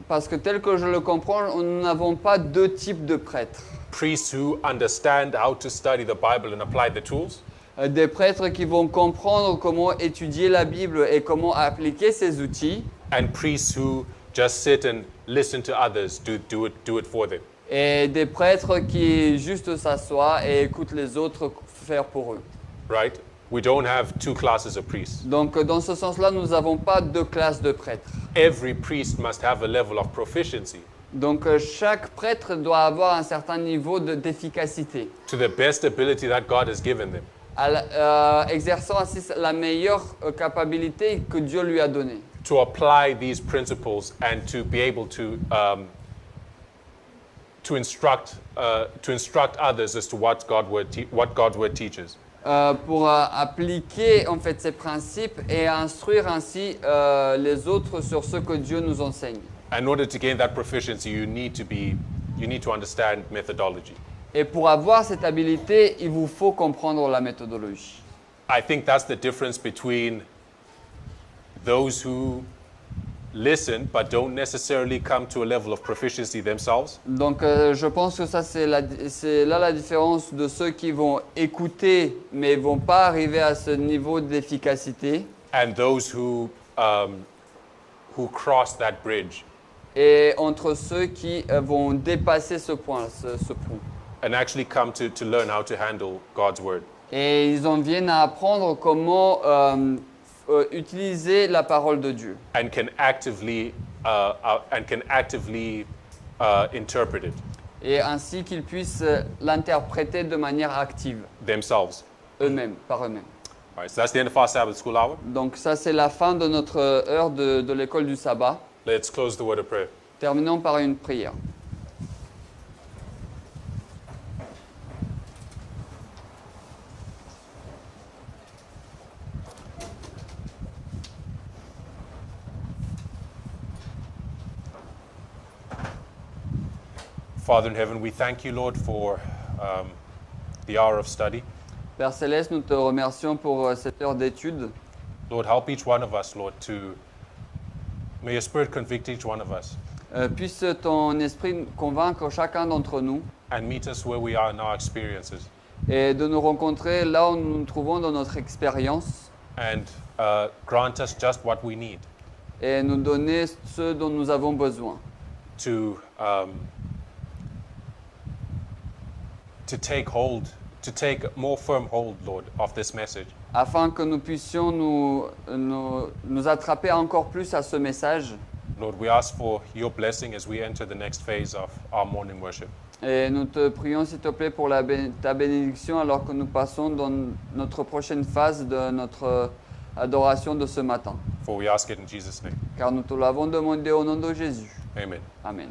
Speaker 2: parce que tel que je le comprends, nous n'avons pas deux types de prêtres.
Speaker 1: Priests who understand how to study the Bible and apply the tools,
Speaker 2: Des prêtres qui vont comprendre comment étudier la Bible et comment appliquer ces outils,
Speaker 1: and priests who just sit and listen to others do it for them.
Speaker 2: et des prêtres qui juste s'assoient et écoutent les autres faire pour eux.
Speaker 1: Right? We don't have two classes of priests.
Speaker 2: Donc, dans ce sens-là, nous n'avons pas deux classes de prêtres.
Speaker 1: Every priest must have a level of proficiency
Speaker 2: Donc, chaque prêtre doit avoir un certain niveau d'efficacité,
Speaker 1: to the best ability that God has given them.
Speaker 2: exerçant ainsi la meilleure capacité que Dieu lui a donnée.
Speaker 1: To apply these principles and to be able to instruct others as to what God's word teaches.
Speaker 2: Pour appliquer en fait ces principes et instruire ainsi les autres sur ce que Dieu nous enseigne.
Speaker 1: In order to gain that proficiency, you need to understand methodology.
Speaker 2: Et pour avoir cette habilité, il vous faut comprendre la méthodologie.
Speaker 1: I think that's the difference between those who listen but don't necessarily come to a level of proficiency themselves,
Speaker 2: Donc je pense que ça c'est là la différence de ceux qui vont écouter mais vont pas arriver à ce niveau d'efficacité,
Speaker 1: and those who cross that bridge
Speaker 2: et entre ceux qui vont dépasser ce point, ce pont.
Speaker 1: and actually come to learn how to handle God's word.
Speaker 2: Et ils en viennent à apprendre comment utiliser la parole de Dieu.
Speaker 1: And can actively interpret it
Speaker 2: Et ainsi qu'ils puissent l'interpréter de manière active,
Speaker 1: themselves.
Speaker 2: eux-mêmes, par eux-mêmes.
Speaker 1: All right, so that's the end of our Sabbath school hour.
Speaker 2: Donc ça c'est la fin de notre heure de l'école du sabbat.
Speaker 1: Let's close the word of prayer.
Speaker 2: Terminons par une prière.
Speaker 1: Father in heaven, we thank you, Lord, for the hour of study.
Speaker 2: Père Céleste, nous te remercions pour cette heure d'étude.
Speaker 1: Lord, help each one of us, Lord, may your Spirit convict each one of us
Speaker 2: Puisse ton esprit convaincre chacun d'entre nous
Speaker 1: and meet us where we are in our experiences
Speaker 2: et de nous rencontrer là où nous nous trouvons dans notre expérience
Speaker 1: and grant us just what we need
Speaker 2: et nous donner ce dont nous avons besoin
Speaker 1: to take more firm hold, Lord, of this message.
Speaker 2: afin que nous puissions nous attraper encore plus à ce message.
Speaker 1: Lord, we ask for your blessing as we enter the next phase of our morning worship.
Speaker 2: Et nous te prions, s'il te plaît, pour ta bénédiction alors que nous passons dans notre prochaine phase de notre adoration de ce matin.
Speaker 1: For we ask it in Jesus' name.
Speaker 2: Car nous te l'avons demandé au nom de Jésus.
Speaker 1: Amen.
Speaker 2: Amen.